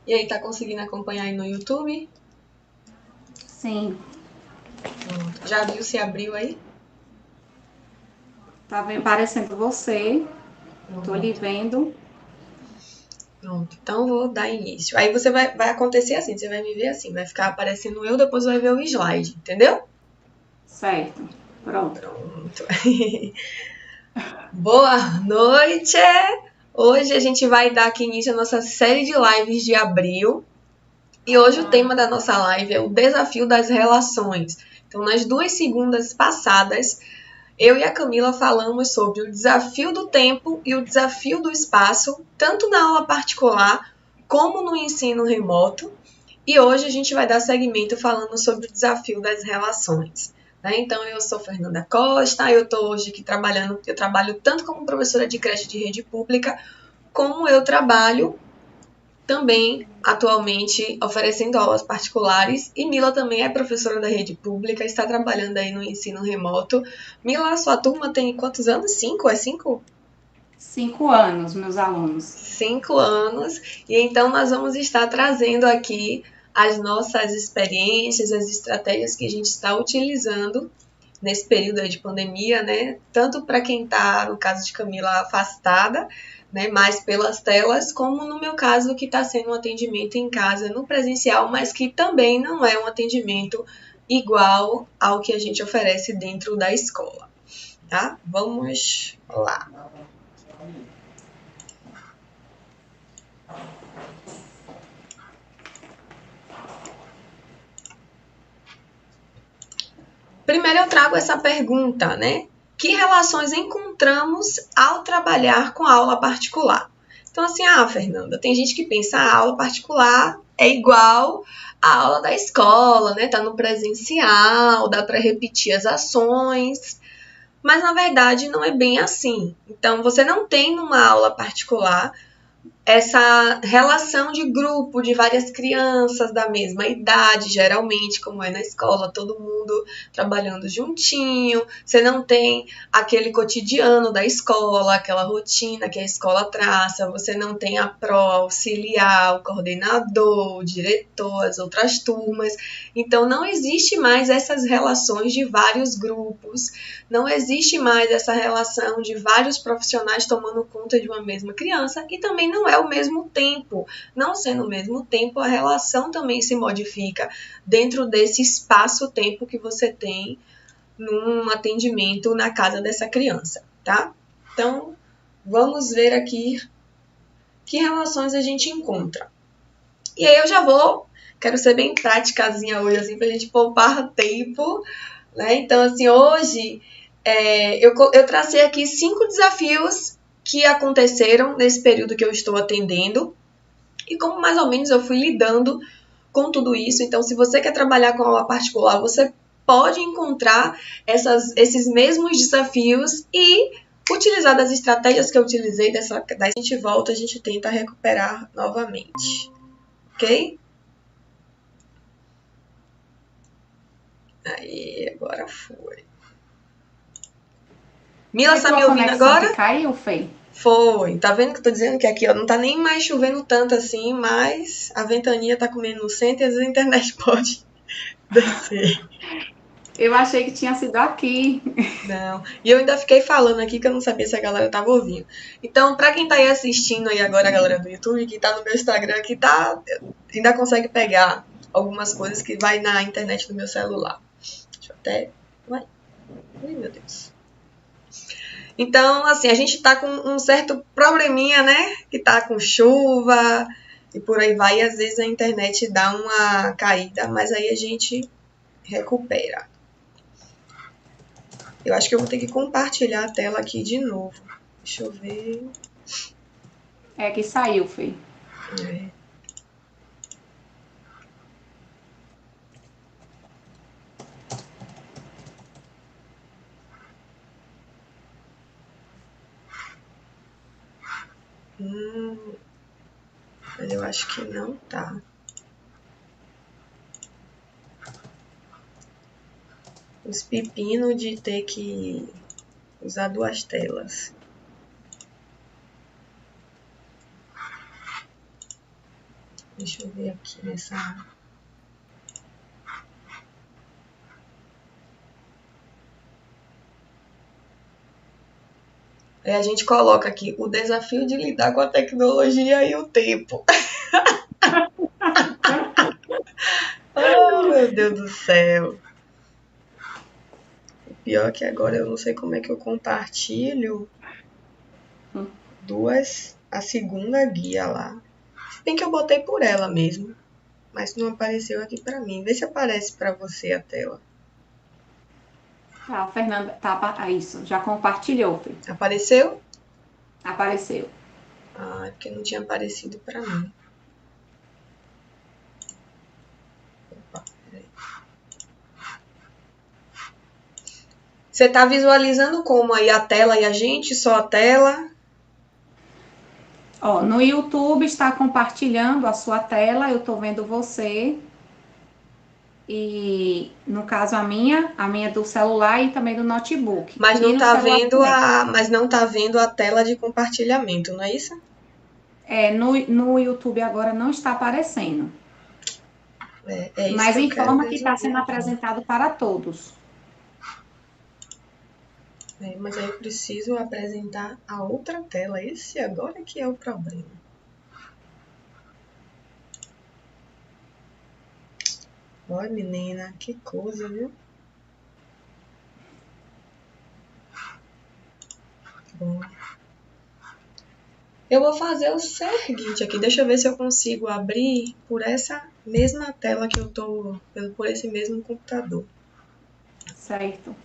E aí, tá conseguindo acompanhar aí no YouTube? Sim, Pronto. Já viu se abriu aí? tá aparecendo você, tô lhe Pronto. vendo. Pronto. Então, vou dar início. Aí você vai acontecer assim, você vai me ver assim, vai ficar aparecendo eu, depois vai ver o slide, entendeu? Certo, pronto. Pronto. Boa noite! Hoje a gente vai dar aqui início à nossa série de lives de abril. E hoje o tema da nossa live é o desafio das relações. Então, nas 2 segundas passadas, eu e a Camila falamos sobre o desafio do tempo e o desafio do espaço, tanto na aula particular como no ensino remoto. E hoje a gente vai dar seguimento falando sobre o desafio das relações. Então, eu sou Fernanda Costa, eu estou hoje aqui trabalhando, eu trabalho tanto como professora de creche de rede pública, como eu trabalho também atualmente oferecendo aulas particulares. E Mila também é professora da rede pública, está trabalhando aí no ensino remoto. Mila, sua turma tem quantos anos? 5? É 5? 5 anos, meus alunos. 5 anos. E então nós vamos estar trazendo aqui as nossas experiências, as estratégias que a gente está utilizando nesse período aí de pandemia, né? Tanto para quem está, no caso de Camila, afastada, né, mais pelas telas, como no meu caso, que está sendo um atendimento em casa, no presencial, mas que também não é um atendimento igual ao que a gente oferece dentro da escola, tá? Vamos lá. Primeiro eu trago essa pergunta, né? Que relações encontramos ao trabalhar com aula particular? Então, assim, Fernanda, tem gente que pensa a aula particular é igual à aula da escola, né? Tá no presencial, dá para repetir as ações, mas na verdade não é bem assim. Então, você não tem numa aula particular essa relação de grupo de várias crianças da mesma idade, geralmente, como é na escola, todo mundo trabalhando juntinho. Você não tem aquele cotidiano da escola, aquela rotina que a escola traça. Você não tem a pró auxiliar, o coordenador, o diretor, as outras turmas. Então não existe mais essas relações de vários grupos, não existe mais essa relação de vários profissionais tomando conta de uma mesma criança, e também não é o mesmo tempo. Não sendo o mesmo tempo, a relação também se modifica dentro desse espaço-tempo que você tem num atendimento na casa dessa criança, tá? Então, vamos ver aqui que relações a gente encontra. E aí eu já quero ser bem práticazinha hoje, assim, pra gente poupar tempo, né? Então, assim, hoje eu tracei aqui 5 desafios que aconteceram nesse período que eu estou atendendo e como mais ou menos eu fui lidando com tudo isso. Então, se você quer trabalhar com aula particular, você pode encontrar esses mesmos desafios e utilizar das estratégias que eu utilizei daí a gente volta, a gente tenta recuperar novamente, ok? Aí, agora foi. Mila, Foi está tua me ouvindo conexão que agora? caiu, Fei? Foi. Tá vendo que eu tô dizendo que aqui ó, não tá nem mais chovendo tanto assim, mas a ventania tá comendo no centro e às vezes a internet pode descer. Eu achei que tinha sido aqui. Não. E eu ainda fiquei falando aqui que eu não sabia se a galera tava ouvindo. Então, pra quem tá aí assistindo aí agora, a galera do YouTube, que tá no meu Instagram, que tá. Ainda consegue pegar algumas coisas que vai na internet do meu celular. Deixa eu até. Ué. Ai, meu Deus. Então, assim, a gente tá com um certo probleminha, né? Que tá com chuva e por aí vai. E às vezes a internet dá uma caída, mas aí a gente recupera. Eu acho que eu vou ter que compartilhar a tela aqui de novo. Deixa eu ver. É que saiu, Fei. É. Mas eu acho que não tá. Os pepinos de ter que usar 2 telas. Deixa eu ver aqui nessa... Aí a gente coloca aqui o desafio de lidar com a tecnologia e o tempo. Oh, meu Deus do céu. O pior é que agora eu não sei como é que eu compartilho a segunda guia lá. Se bem que eu botei por ela mesmo, mas não apareceu aqui pra mim. Vê se aparece pra você a tela. Ah, Fernanda, tá, isso, já compartilhou, Fê. Apareceu? Apareceu. Ah, é porque não tinha aparecido pra mim. Opa, peraí. Você tá visualizando como aí a tela e a gente? Só a tela? Ó, no YouTube está compartilhando a sua tela, eu tô vendo você. E no caso a minha do celular e também do notebook. Mas E não no tá celular vendo também. mas não tá vendo a tela de compartilhamento, não é isso? No YouTube agora não está aparecendo. É isso Mas que eu quero informa que está resolver sendo aqui. apresentado para todos. Mas aí eu preciso apresentar a outra tela. Esse agora que é o problema. Olha, menina, que coisa, viu? Bom. Eu vou fazer o seguinte aqui. Deixa eu ver se eu consigo abrir por essa mesma tela que eu tô... Por esse mesmo computador. Certo.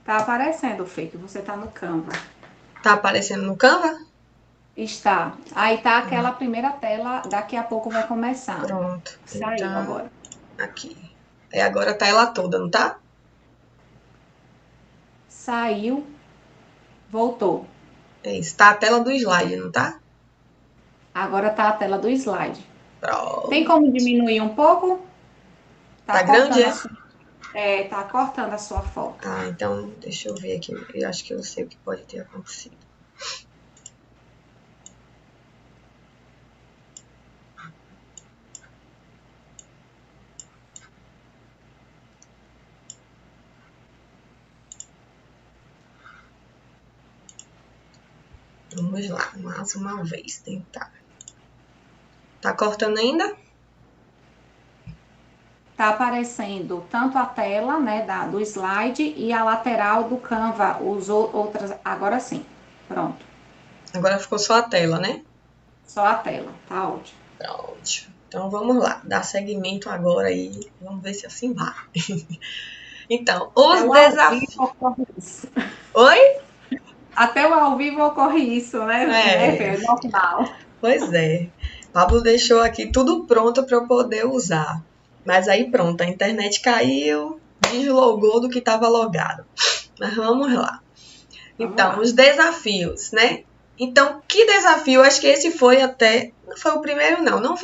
Tá aparecendo, Fê, que você tá no Canva. Tá aparecendo no Canva? Está. Aí tá aquela primeira tela, daqui a pouco vai começar. Pronto. Saiu Então, agora. aqui. Agora tá ela toda, não tá? Saiu, voltou. É isso. Tá a tela do slide, não tá? Agora tá a tela do slide. Tem Pronto. como diminuir um pouco? Tá Tá grande, cortando é? tá cortando a sua foto. Ah, então deixa eu ver aqui. Eu acho que eu sei o que pode ter acontecido. Vamos lá, mais uma vez, tentar. Tá cortando ainda? Tá aparecendo tanto a tela, né, do slide e a lateral do Canva, outras, agora sim. Pronto. Agora ficou só a tela, né? Só a tela, tá ótimo. Pronto. Então vamos lá, dar seguimento agora aí. Vamos ver se assim vai. Então, Até os o ao desafios. vivo ocorre isso. Oi? Até o ao vivo ocorre isso, né, Fê? É, É normal. pois é. Pablo deixou aqui tudo pronto para eu poder usar. Mas aí pronto, a internet caiu, deslogou do que estava logado. Mas vamos lá. Vamos Então, lá. os desafios, né? Então, que desafio? Acho que esse foi até. Não foi o primeiro, não. Não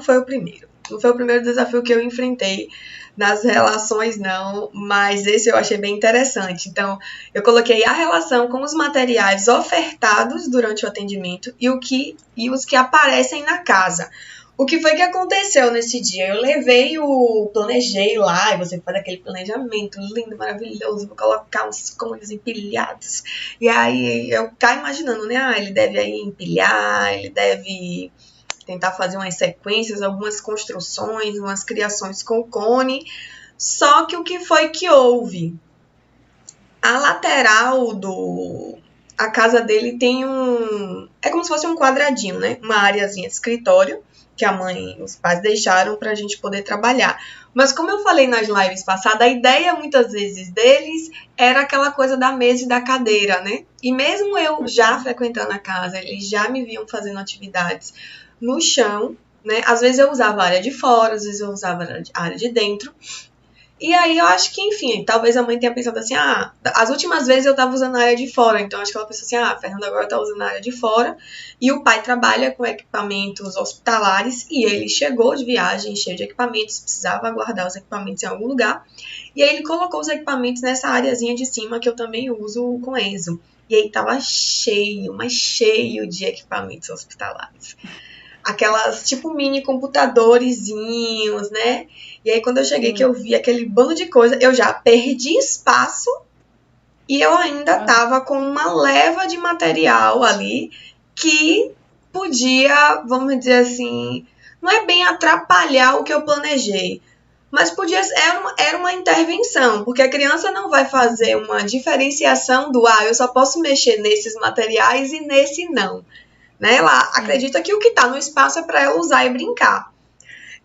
foi o primeiro. Não foi o primeiro desafio que eu enfrentei nas relações, não. Mas esse eu achei bem interessante. Então, eu coloquei a relação com os materiais ofertados durante o atendimento e os que aparecem na casa. O que foi que aconteceu nesse dia? Eu planejei lá, e você faz aquele planejamento lindo, maravilhoso, vou colocar uns cones empilhados. E aí eu caio imaginando, né? Ah, ele deve aí empilhar, ele deve tentar fazer umas sequências, algumas construções, umas criações com cone. Só que o que foi que houve? A lateral a casa dele tem é como se fosse um quadradinho, né? Uma areazinha de escritório. os pais deixaram para a gente poder trabalhar. Mas como eu falei nas lives passadas, a ideia muitas vezes deles era aquela coisa da mesa e da cadeira, né? E mesmo eu já frequentando a casa, eles já me viam fazendo atividades no chão, né? Às vezes eu usava a área de fora, às vezes eu usava a área de dentro. E aí eu acho que, enfim, talvez a mãe tenha pensado assim, as últimas vezes eu tava usando a área de fora, então acho que ela pensou assim, a Fernanda agora tá usando a área de fora, e o pai trabalha com equipamentos hospitalares, e ele chegou de viagem cheio de equipamentos, precisava guardar os equipamentos em algum lugar, e aí ele colocou os equipamentos nessa areazinha de cima que eu também uso com Enzo. E aí tava cheio, mas cheio de equipamentos hospitalares. Aquelas, tipo, mini computadorzinhos, né? E aí, quando eu cheguei, que eu vi aquele bando de coisa, eu já perdi espaço e eu ainda tava com uma leva de material ali que podia, vamos dizer assim, não é bem atrapalhar o que eu planejei, mas podia era uma intervenção, porque a criança não vai fazer uma diferenciação do, eu só posso mexer nesses materiais e nesse não. Né? Ela acredita que o que está no espaço é para ela usar e brincar.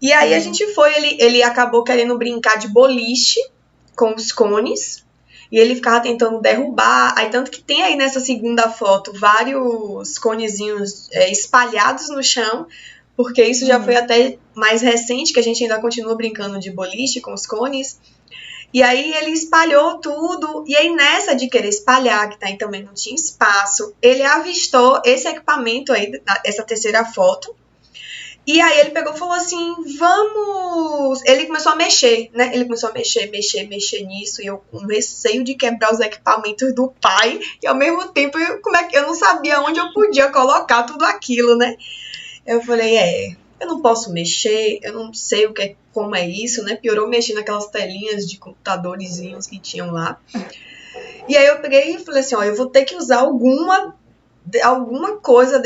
E aí a gente foi, ele acabou querendo brincar de boliche com os cones, e ele ficava tentando derrubar, aí tanto que tem aí nessa segunda foto vários conezinhos espalhados no chão, porque isso já foi até mais recente, que a gente ainda continua brincando de boliche com os cones. E aí ele espalhou tudo, e aí nessa de querer espalhar, que aí também não tinha espaço, ele avistou esse equipamento aí, essa terceira foto, e aí ele pegou e falou assim, vamos... Ele começou a mexer, né? Ele começou a mexer nisso, e eu com receio de quebrar os equipamentos do pai, e ao mesmo tempo eu não sabia onde eu podia colocar tudo aquilo, né? Eu falei, eu não posso mexer, eu não sei como é isso, né? Piorou mexer naquelas telinhas de computadorzinhos que tinham lá. E aí eu peguei e falei assim, eu vou ter que usar alguma coisa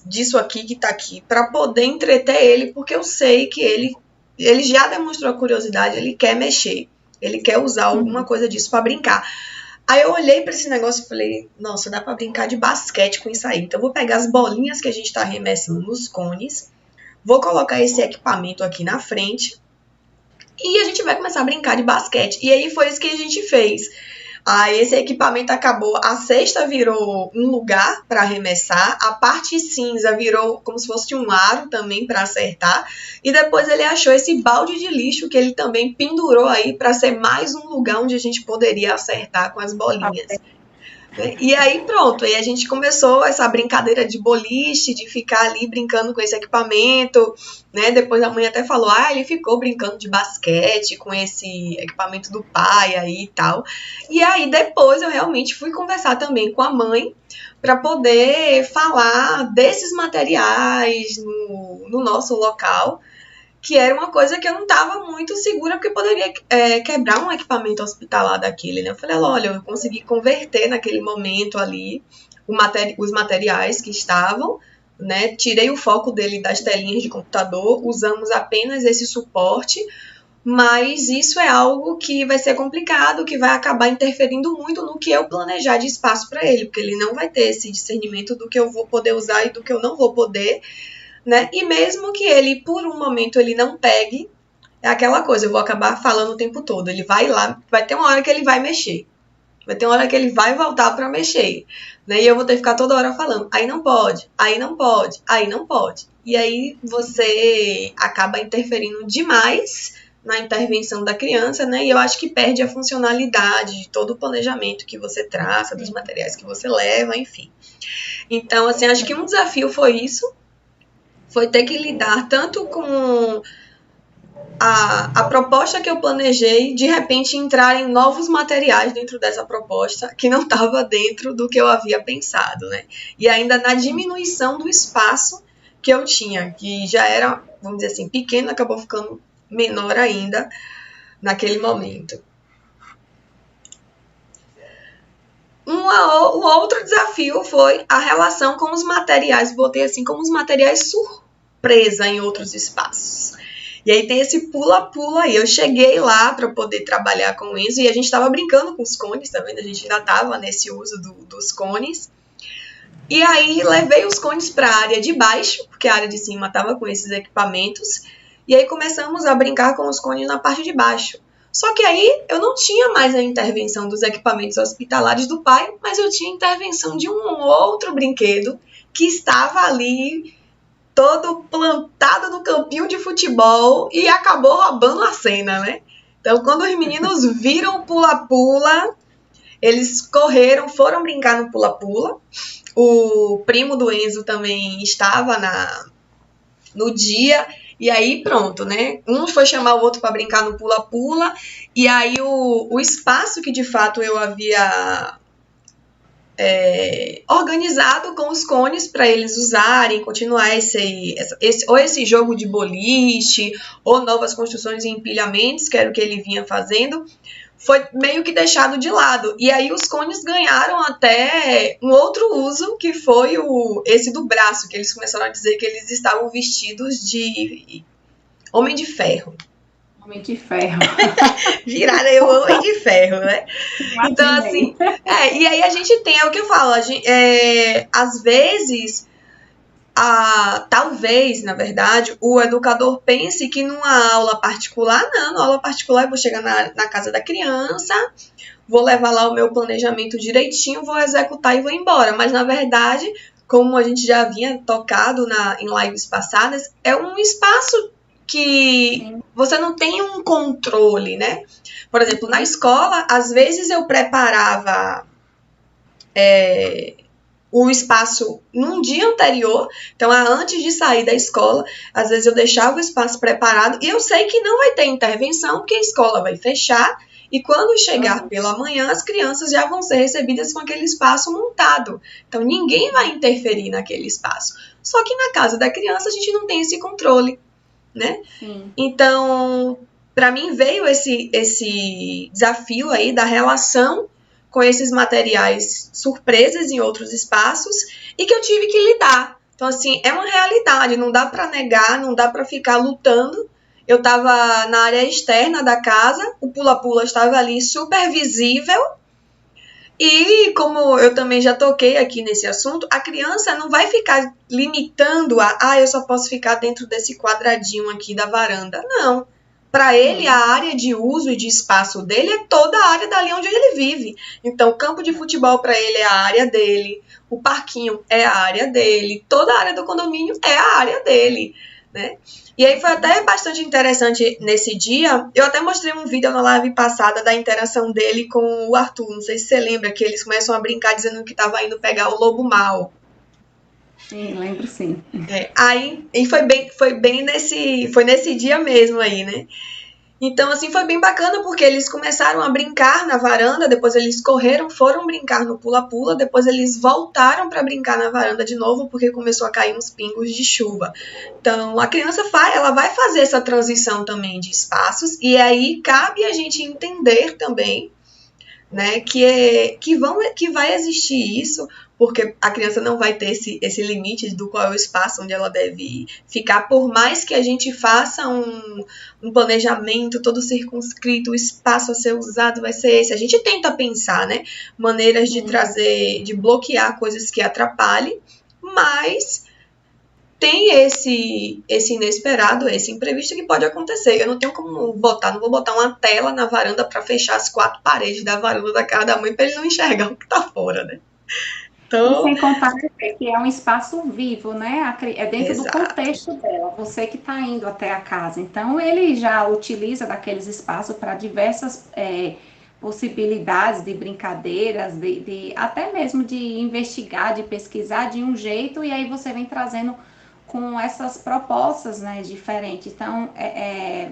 disso aqui que tá aqui para poder entreter ele, porque eu sei que ele já demonstrou curiosidade, ele quer mexer, ele quer usar alguma coisa disso para brincar. Aí eu olhei para esse negócio e falei, nossa, dá para brincar de basquete com isso aí. Então eu vou pegar as bolinhas que a gente tá arremessando nos cones, vou colocar esse equipamento aqui na frente e a gente vai começar a brincar de basquete. E aí foi isso que a gente fez. Aí esse equipamento acabou, a cesta virou um lugar para arremessar, a parte cinza virou como se fosse um aro também para acertar, e depois ele achou esse balde de lixo que ele também pendurou aí para ser mais um lugar onde a gente poderia acertar com as bolinhas. E aí pronto, aí a gente começou essa brincadeira de boliche, de ficar ali brincando com esse equipamento, né? Depois a mãe até falou, ele ficou brincando de basquete com esse equipamento do pai aí e tal. E aí depois eu realmente fui conversar também com a mãe para poder falar desses materiais no nosso local, que era uma coisa que eu não estava muito segura, porque poderia quebrar um equipamento hospitalar daquele, né? Eu falei, olha, eu consegui converter naquele momento ali os materiais que estavam, né? Tirei o foco dele das telinhas de computador, usamos apenas esse suporte, mas isso é algo que vai ser complicado, que vai acabar interferindo muito no que eu planejar de espaço para ele, porque ele não vai ter esse discernimento do que eu vou poder usar e do que eu não vou poder, né? E mesmo que ele, por um momento, ele não pegue, é aquela coisa, eu vou acabar falando o tempo todo. Ele vai lá, vai ter uma hora que ele vai mexer. Vai ter uma hora que ele vai voltar para mexer. Né? E eu vou ter que ficar toda hora falando, aí não pode, aí não pode, aí não pode. E aí você acaba interferindo demais na intervenção da criança, né? E eu acho que perde a funcionalidade de todo o planejamento que você traça, dos materiais que você leva, enfim. Então, assim, acho que um desafio foi isso. Foi ter que lidar tanto com a proposta que eu planejei, de repente entrarem novos materiais dentro dessa proposta que não estava dentro do que eu havia pensado, né? E ainda na diminuição do espaço que eu tinha, que já era, vamos dizer assim, pequeno, acabou ficando menor ainda naquele momento. O outro desafio foi a relação com os materiais, botei assim como os materiais surpresa em outros espaços. E aí tem esse pula-pula aí. Eu cheguei lá para poder trabalhar com isso e a gente estava brincando com os cones, tá vendo? A gente ainda estava nesse uso dos cones. E aí levei os cones para a área de baixo, porque a área de cima estava com esses equipamentos, e aí começamos a brincar com os cones na parte de baixo. Só que aí eu não tinha mais a intervenção dos equipamentos hospitalares do pai, mas eu tinha a intervenção de um outro brinquedo que estava ali todo plantado no campinho de futebol e acabou roubando a cena, né? Então, quando os meninos viram o pula-pula, eles correram, foram brincar no pula-pula. O primo do Enzo também estava no dia, e aí pronto, né? Um foi chamar o outro para brincar no pula-pula, e aí o espaço que de fato eu havia organizado com os cones para eles usarem, continuar esse jogo de boliche, ou novas construções e empilhamentos, que era o que ele vinha fazendo, foi meio que deixado de lado. E aí os cones ganharam até um outro uso, que foi esse do braço, que eles começaram a dizer que eles estavam vestidos de Homem de Ferro. Homem de Ferro. Viraram aí o Homem de Ferro, né? Então, assim, e aí a gente tem, é o que eu falo, às vezes, talvez, na verdade, o educador pense que numa aula particular, não, na aula particular eu vou chegar na casa da criança, vou levar lá o meu planejamento direitinho, vou executar e vou embora. Mas, na verdade, como a gente já havia tocado em lives passadas, é um espaço que você não tem um controle, né? Por exemplo, na escola, às vezes eu preparava o espaço num dia anterior, então antes de sair da escola, às vezes eu deixava o espaço preparado e eu sei que não vai ter intervenção, porque a escola vai fechar e quando chegar pela manhã, as crianças já vão ser recebidas com aquele espaço montado. Então, ninguém vai interferir naquele espaço. Só que na casa da criança, a gente não tem esse controle, né? Sim. Então, para mim veio esse desafio aí da relação com esses materiais surpresas em outros espaços e que eu tive que lidar. Então, assim, é uma realidade, não dá para negar, não dá para ficar lutando. Eu estava na área externa da casa, o pula-pula estava ali super visível. E como eu também já toquei aqui nesse assunto, a criança não vai ficar limitando eu só posso ficar dentro desse quadradinho aqui da varanda. Não. Para ele, a área de uso e de espaço dele é toda a área dali onde ele vive. Então, o campo de futebol para ele é a área dele, o parquinho é a área dele, toda a área do condomínio é a área dele, né? E aí foi até bastante interessante nesse dia. Eu até mostrei um vídeo na live passada da interação dele com o Arthur. Não sei se você lembra que eles começam a brincar dizendo que estava indo pegar o lobo mau. Sim, lembro sim. E foi nesse dia mesmo aí, né? Então, assim, foi bem bacana porque eles começaram a brincar na varanda, depois eles foram brincar no pula-pula, depois eles voltaram para brincar na varanda de novo porque começou a cair uns pingos de chuva. Então, a criança ela vai fazer essa transição também de espaços e aí cabe a gente entender também, né, que vai existir isso, porque a criança não vai ter esse limite do qual é o espaço onde ela deve ficar, por mais que a gente faça um planejamento todo circunscrito, o espaço a ser usado vai ser esse. A gente tenta pensar, né, maneiras de de bloquear coisas que atrapalhem, mas tem esse inesperado, esse imprevisto que pode acontecer. Eu não tenho como não vou botar uma tela na varanda para fechar as 4 paredes da varanda da casa da mãe para ele não enxergar o que tá fora, né? Então, e sem contar que é um espaço vivo, né? É dentro Exato. do contexto dela, você que está indo até a casa. Então, ele já utiliza daqueles espaços para diversas possibilidades de brincadeiras, até mesmo de investigar, de pesquisar de um jeito, e aí você vem trazendo com essas propostas, né, diferentes. Então,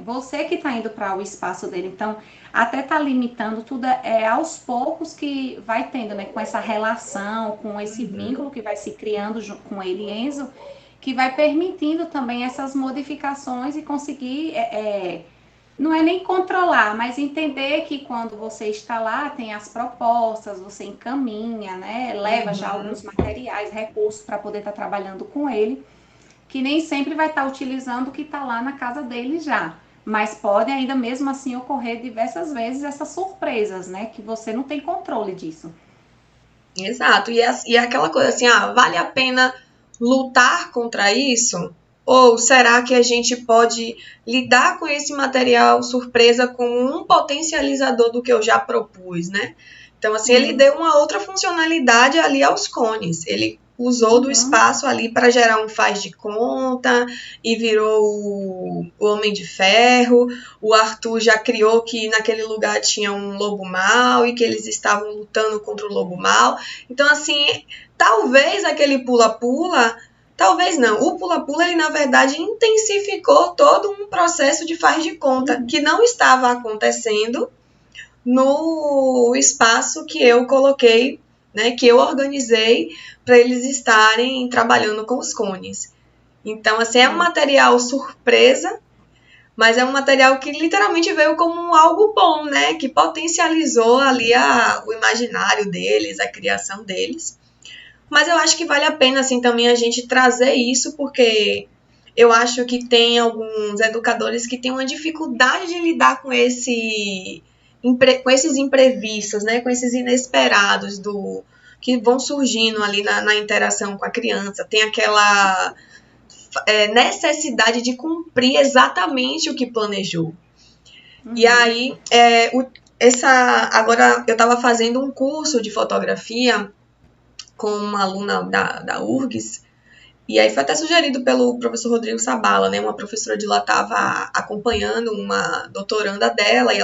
você que está indo para o espaço dele. Então, até tá limitando tudo aos poucos que vai tendo, né, com essa relação, com esse vínculo que vai se criando com ele e Enzo, que vai permitindo também essas modificações e conseguir, não é nem controlar, mas entender que quando você está lá, tem as propostas, você encaminha, né, leva já alguns materiais, recursos para poder estar trabalhando com ele, que nem sempre vai estar utilizando o que está lá na casa dele já. Mas pode ainda mesmo assim ocorrer diversas vezes essas surpresas, né? Que você não tem controle disso. Exato. E é aquela coisa assim, vale a pena lutar contra isso? Ou será que a gente pode lidar com esse material surpresa como um potencializador do que eu já propus, né? Então, assim, ele deu uma outra funcionalidade ali aos cones. Ele usou do espaço ali para gerar um faz de conta e virou o Homem de Ferro. O Arthur já criou que naquele lugar tinha um lobo mau e que eles estavam lutando contra o lobo mau. Então, assim, talvez aquele pula-pula, talvez não. O pula-pula, ele na verdade intensificou todo um processo de faz de conta que não estava acontecendo no espaço que eu coloquei, né, que eu organizei para eles estarem trabalhando com os cones. Então, assim, é um material surpresa, mas é um material que literalmente veio como algo bom, né, que potencializou ali o imaginário deles, a criação deles. Mas eu acho que vale a pena, assim, também a gente trazer isso, porque eu acho que tem alguns educadores que têm uma dificuldade de lidar com esses imprevistos, né? Com esses inesperados que vão surgindo ali na interação com a criança. Tem aquela necessidade de cumprir exatamente o que planejou. E aí, agora eu estava fazendo um curso de fotografia com uma aluna da URGS, e aí foi até sugerido pelo professor Rodrigo Sabala, né? Uma professora de lá estava acompanhando uma doutoranda dela, e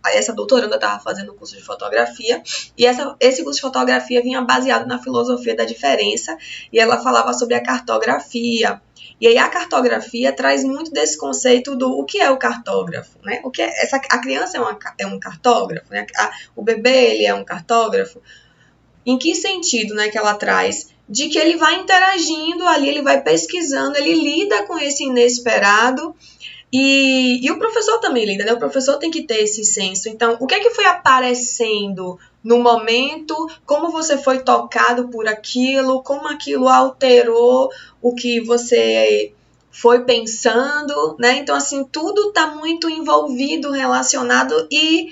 essa doutoranda estava fazendo o curso de fotografia, e esse curso de fotografia vinha baseado na filosofia da diferença, e ela falava sobre a cartografia. E aí a cartografia traz muito desse conceito do o que é o cartógrafo, né? O que a criança é um cartógrafo, né? O bebê, ele é um cartógrafo. Em que sentido, né, que ela traz? De que ele vai interagindo ali, ele vai pesquisando, ele lida com esse inesperado e o professor também lida, né? O professor tem que ter esse senso. Então, o que é que foi aparecendo no momento? Como você foi tocado por aquilo? Como aquilo alterou o que você foi pensando, né? Então, assim, tudo está muito envolvido, relacionado e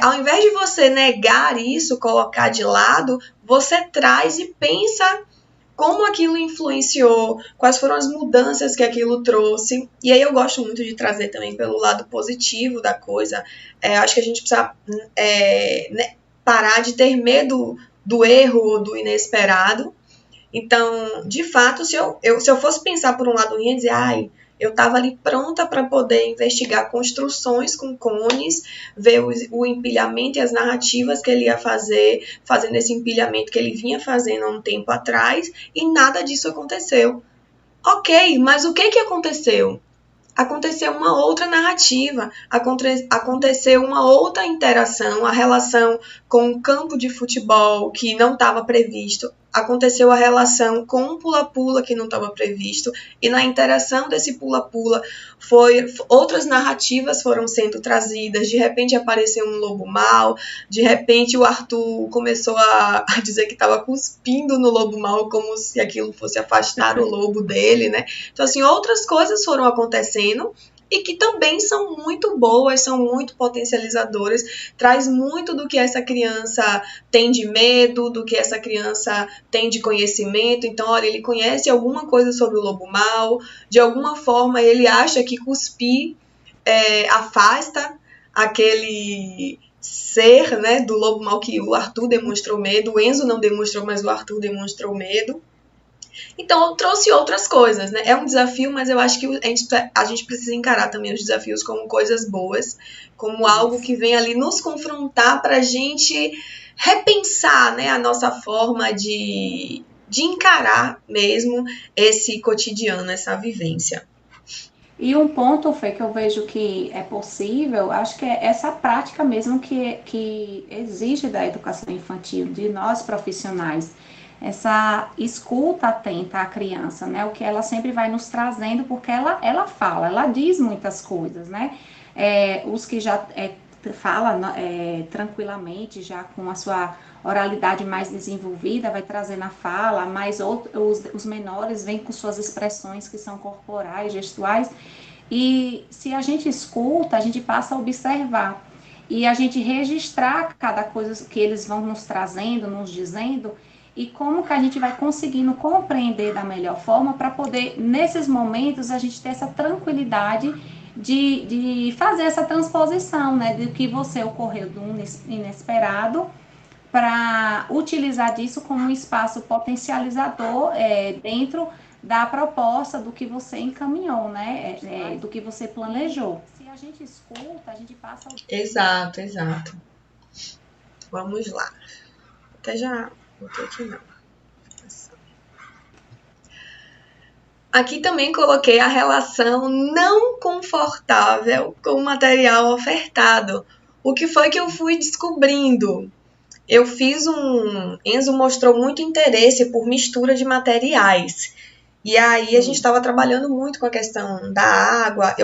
ao invés de você negar isso, colocar de lado, você traz e pensa como aquilo influenciou, quais foram as mudanças que aquilo trouxe. E aí eu gosto muito de trazer também pelo lado positivo da coisa. Acho que a gente precisa parar de ter medo do erro ou do inesperado. Então, de fato, se eu fosse pensar por um lado ruim e dizer, eu estava ali pronta para poder investigar construções com cones, ver o empilhamento e as narrativas que ele ia fazer, fazendo esse empilhamento que ele vinha fazendo há um tempo atrás, e nada disso aconteceu. Ok, mas o que aconteceu? Aconteceu uma outra narrativa, aconteceu uma outra interação, a relação com o campo de futebol que não estava previsto, aconteceu a relação com um pula-pula que não estava previsto, e na interação desse pula-pula outras narrativas foram sendo trazidas, de repente apareceu um lobo mau, de repente o Arthur começou a dizer que estava cuspindo no lobo mau, como se aquilo fosse afastar o lobo dele, né? Então, assim, outras coisas foram acontecendo e que também são muito boas, são muito potencializadoras, traz muito do que essa criança tem de medo, do que essa criança tem de conhecimento. Então, olha, ele conhece alguma coisa sobre o lobo mau, de alguma forma ele acha que cuspir afasta aquele ser, né, do lobo mau que o Arthur demonstrou medo, o Enzo não demonstrou, mas o Arthur demonstrou medo. Então, eu trouxe outras coisas, né? É um desafio, mas eu acho que a gente precisa encarar também os desafios como coisas boas, como algo que vem ali nos confrontar para a gente repensar, né, a nossa forma de encarar mesmo esse cotidiano, essa vivência. E um ponto, Fê, que eu vejo que é possível, acho que é essa prática mesmo que exige da educação infantil, de nós profissionais, essa escuta atenta à criança, né? O que ela sempre vai nos trazendo, porque ela fala, ela diz muitas coisas, né? Os que já fala tranquilamente, já com a sua oralidade mais desenvolvida, vai trazer na fala, mas os menores vêm com suas expressões que são corporais, gestuais, e se a gente escuta, a gente passa a observar. e a gente registrar cada coisa que eles vão nos trazendo, nos dizendo, e como que a gente vai conseguindo compreender da melhor forma para poder, nesses momentos, a gente ter essa tranquilidade de fazer essa transposição, né, do que você ocorreu do inesperado, para utilizar disso como um espaço potencializador dentro da proposta do que você encaminhou, né, do que você planejou. Se a gente escuta, a gente passa... Exato. Vamos lá. Até já botei aqui não. Aqui também coloquei a relação não confortável com o material ofertado. O que foi que eu fui descobrindo? Eu fiz Enzo mostrou muito interesse por mistura de materiais. E aí a gente estava trabalhando muito com a questão da água.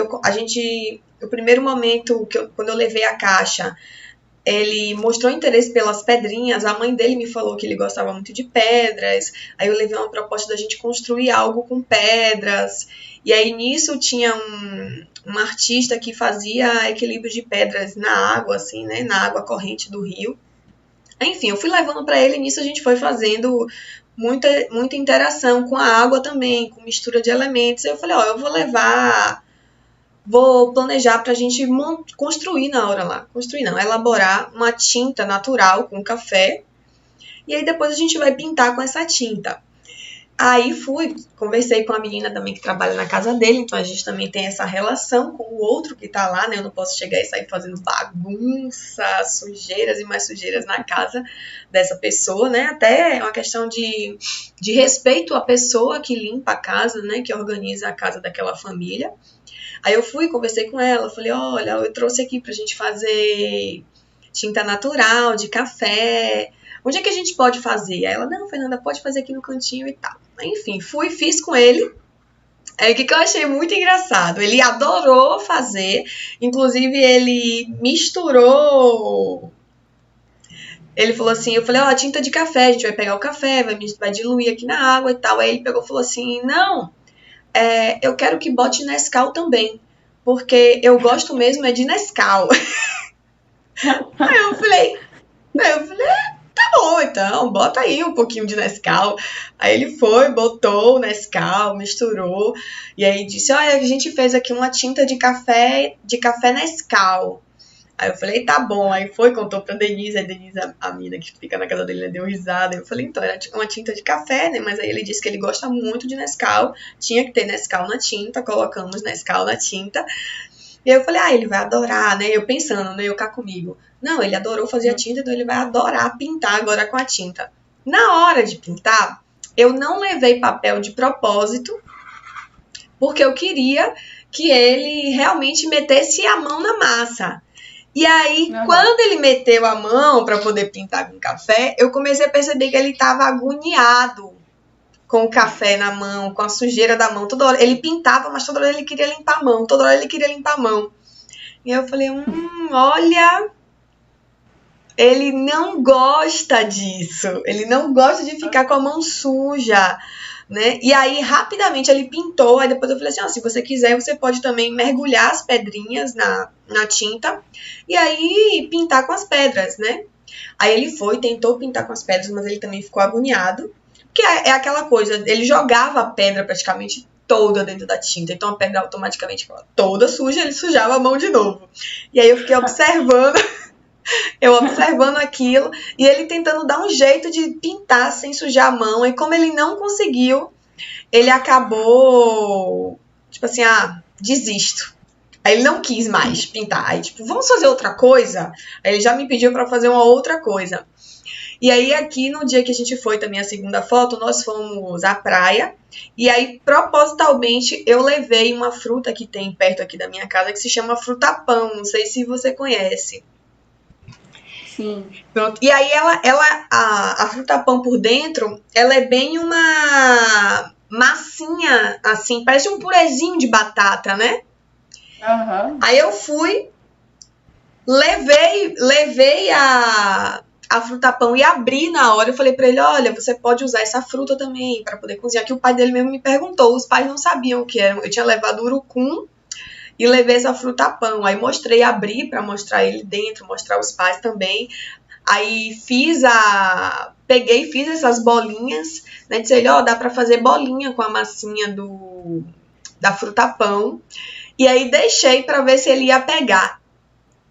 O primeiro momento, quando eu levei a caixa, ele mostrou interesse pelas pedrinhas. A mãe dele me falou que ele gostava muito de pedras. Aí eu levei uma proposta da gente construir algo com pedras. E aí nisso tinha um artista que fazia equilíbrio de pedras na água, assim, né? Na água corrente do rio. Enfim, eu fui levando para ele e nisso a gente foi fazendo muita interação com a água também, com mistura de elementos. Eu falei, eu vou planejar para a gente construir na hora lá. Construir não, elaborar uma tinta natural com café. E aí depois a gente vai pintar com essa tinta. Aí conversei com a menina também que trabalha na casa dele, então a gente também tem essa relação com o outro que tá lá, né? Eu não posso chegar e sair fazendo bagunça, sujeiras e mais sujeiras na casa dessa pessoa, né? Até é uma questão de respeito à pessoa que limpa a casa, né? Que organiza a casa daquela família. Aí eu conversei com ela, falei, olha, eu trouxe aqui pra gente fazer tinta natural, de café. Onde é que a gente pode fazer? Aí ela, não, Fernanda, pode fazer aqui no cantinho e tal. Enfim, fiz com ele. Aí o que eu achei muito engraçado? Ele adorou fazer. Inclusive, ele misturou... Ele falou assim, eu falei, tinta de café, a gente vai pegar o café, vai diluir aqui na água e tal. Aí ele pegou e falou assim, não, eu quero que bote Nescau também, porque eu gosto mesmo de Nescau. Aí eu falei, tá bom, então, bota aí um pouquinho de Nescau. Aí ele botou o Nescau, misturou, e aí disse, olha, a gente fez aqui uma tinta de café Nescau. Aí eu falei, tá bom. Aí contou pra Denise, a Denise, a menina que fica na casa dele, ela deu risada. Eu falei, então, era uma tinta de café, né? Mas aí ele disse que ele gosta muito de Nescau, tinha que ter Nescau na tinta, colocamos Nescau na tinta. E aí eu falei, ele vai adorar, né? Eu pensando, né? Eu cá comigo. Não, ele adorou fazer a tinta, então ele vai adorar pintar agora com a tinta. Na hora de pintar, eu não levei papel de propósito, porque eu queria que ele realmente metesse a mão na massa. E aí, quando ele meteu a mão para poder pintar com café, eu comecei a perceber que ele estava agoniado com o café na mão, com a sujeira da mão. Toda hora ele pintava, mas toda hora ele queria limpar a mão. Toda hora ele queria limpar a mão. E eu falei, olha, ele não gosta disso. Ele não gosta de ficar com a mão suja, né? E aí, rapidamente, ele pintou. Aí depois eu falei assim, se você quiser, você pode também mergulhar as pedrinhas na tinta e aí pintar com as pedras, né? Aí ele tentou pintar com as pedras, mas ele também ficou agoniado. Que é aquela coisa, ele jogava a pedra praticamente toda dentro da tinta, então a pedra automaticamente ficava toda suja, ele sujava a mão de novo. E aí eu fiquei observando, aquilo, e ele tentando dar um jeito de pintar sem sujar a mão, e como ele não conseguiu, ele acabou, tipo assim, desisto. Aí ele não quis mais pintar, aí vamos fazer outra coisa? Aí ele já me pediu para fazer uma outra coisa. E aí aqui, no dia que a gente foi também a segunda foto, nós fomos à praia. E aí, propositalmente, eu levei uma fruta que tem perto aqui da minha casa, que se chama fruta-pão. Não sei se você conhece. Sim. Pronto. E aí, a fruta-pão por dentro, ela é bem uma massinha, assim, parece um purezinho de batata, né? Uhum. Aí eu levei a fruta-pão e abri na hora. Eu falei pra ele, olha, você pode usar essa fruta também pra poder cozinhar. Que o pai dele mesmo me perguntou, os pais não sabiam o que era. Eu tinha levado urucum e levei essa fruta pão. Aí mostrei, abri para mostrar ele dentro, mostrar os pais também. Aí peguei e fiz essas bolinhas, né? Disse ele, ó, dá para fazer bolinha com a massinha da fruta pão. E aí deixei para ver se ele ia pegar.